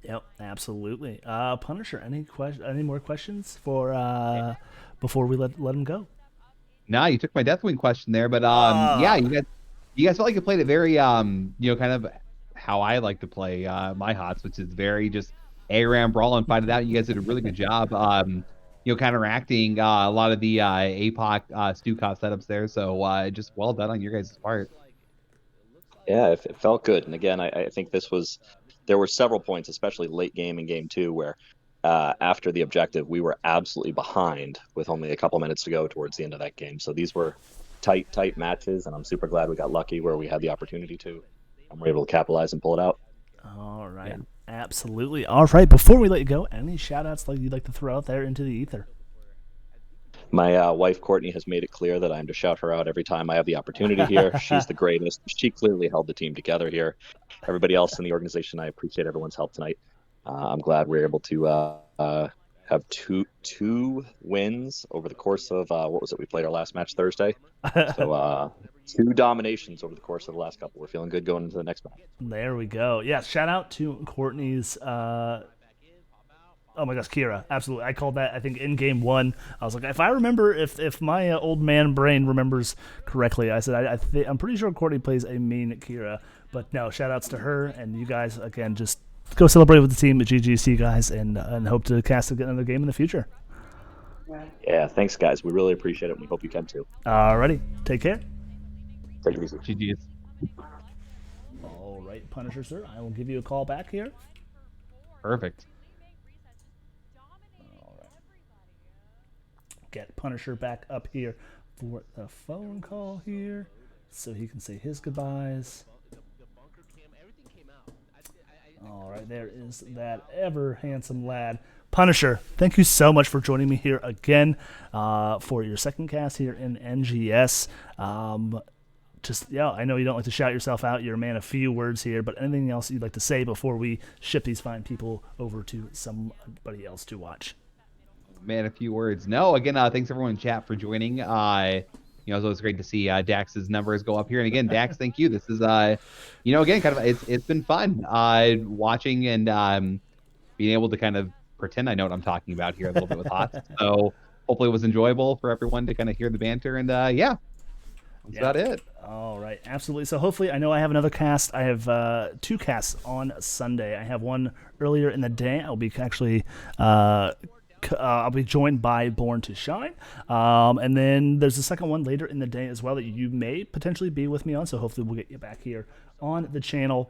Speaker 1: Yep, absolutely. Punisher, any more questions for before we let him go?
Speaker 2: Nah, you took my Deathwing question there, but yeah, you guys felt like you played it very kind of how I like to play my HOTS, which is very just ARAM brawl and fight it out. You guys did a really good job. Counteracting a lot of the APOC Stu Cop setups there. So just well done on your guys' part.
Speaker 4: Yeah, it felt good. And again, I think there were several points, especially late game in game 2, where after the objective, we were absolutely behind with only a couple minutes to go towards the end of that game. So these were tight matches, and I'm super glad we got lucky where we had the opportunity to, and we're able to capitalize and pull it out.
Speaker 1: All right. Yeah. Absolutely. All right. Before we let you go, any shout-outs you'd like to throw out there into the ether?
Speaker 4: My wife, Courtney, has made it clear that I'm to shout her out every time I have the opportunity here. She's the greatest. She clearly held the team together here. Everybody else in the organization, I appreciate everyone's help tonight. I'm glad we're able to have two wins over the course of, what was it? We played our last match Thursday. So 2 dominations over the course of the last couple. We're feeling good going into the next match.
Speaker 1: There we go. Yeah, shout out to Courtney's oh my gosh, Kira. Absolutely. I called that, I think, in game 1. I was like, if I remember, if my old man brain remembers correctly, I said, I'm pretty sure Courtney plays a main Kira. But no, shout outs to her and you guys again. Just go celebrate with the team at GGC, guys, and hope to cast another game in the future.
Speaker 4: Yeah, thanks, guys. We really appreciate it, and we hope you can too.
Speaker 1: Alrighty, take care.
Speaker 4: Take it easy.
Speaker 2: GG's.
Speaker 1: All right, Punisher, sir, I will give you a call back here.
Speaker 2: Perfect.
Speaker 1: All right. Get Punisher back up here for the phone call here, so he can say his goodbyes. All right, there is that ever handsome lad. Punisher, thank you so much for joining me here again for your second cast here in NGS. I know you don't like to shout yourself out. You're a man of few words here, but anything else you'd like to say before we ship these fine people over to somebody else to watch?
Speaker 2: Man, a few words. No, again, thanks everyone in chat for joining. It's always great to see Dax's numbers go up here. And again, Dax, thank you. This is, again, kind of it's been fun watching and being able to kind of pretend I know what I'm talking about here a little bit with HOTS. So hopefully it was enjoyable for everyone to kind of hear the banter. And that's about it.
Speaker 1: All right, absolutely. So hopefully, I know I have another cast. I have 2 casts on Sunday. I have one earlier in the day. I'll be actually I'll be joined by Born to Shine. And then there's a second one later in the day as well that you may potentially be with me on. So hopefully we'll get you back here on the channel.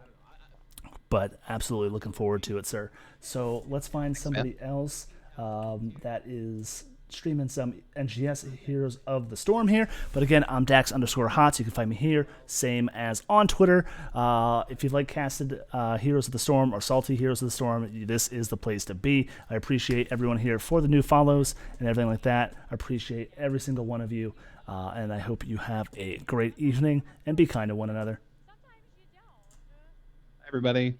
Speaker 1: But absolutely looking forward to it, sir. So let's find somebody else that is streaming some NGS Heroes of the Storm here. But again, I'm Dax_Hots. You can find me here, same as on Twitter. If you've like casted Heroes of the Storm or Salty Heroes of the Storm, this is the place to be. I appreciate everyone here for the new follows and everything like that. I appreciate every single one of you. And I hope you have a great evening and be kind to one another.
Speaker 2: Everybody.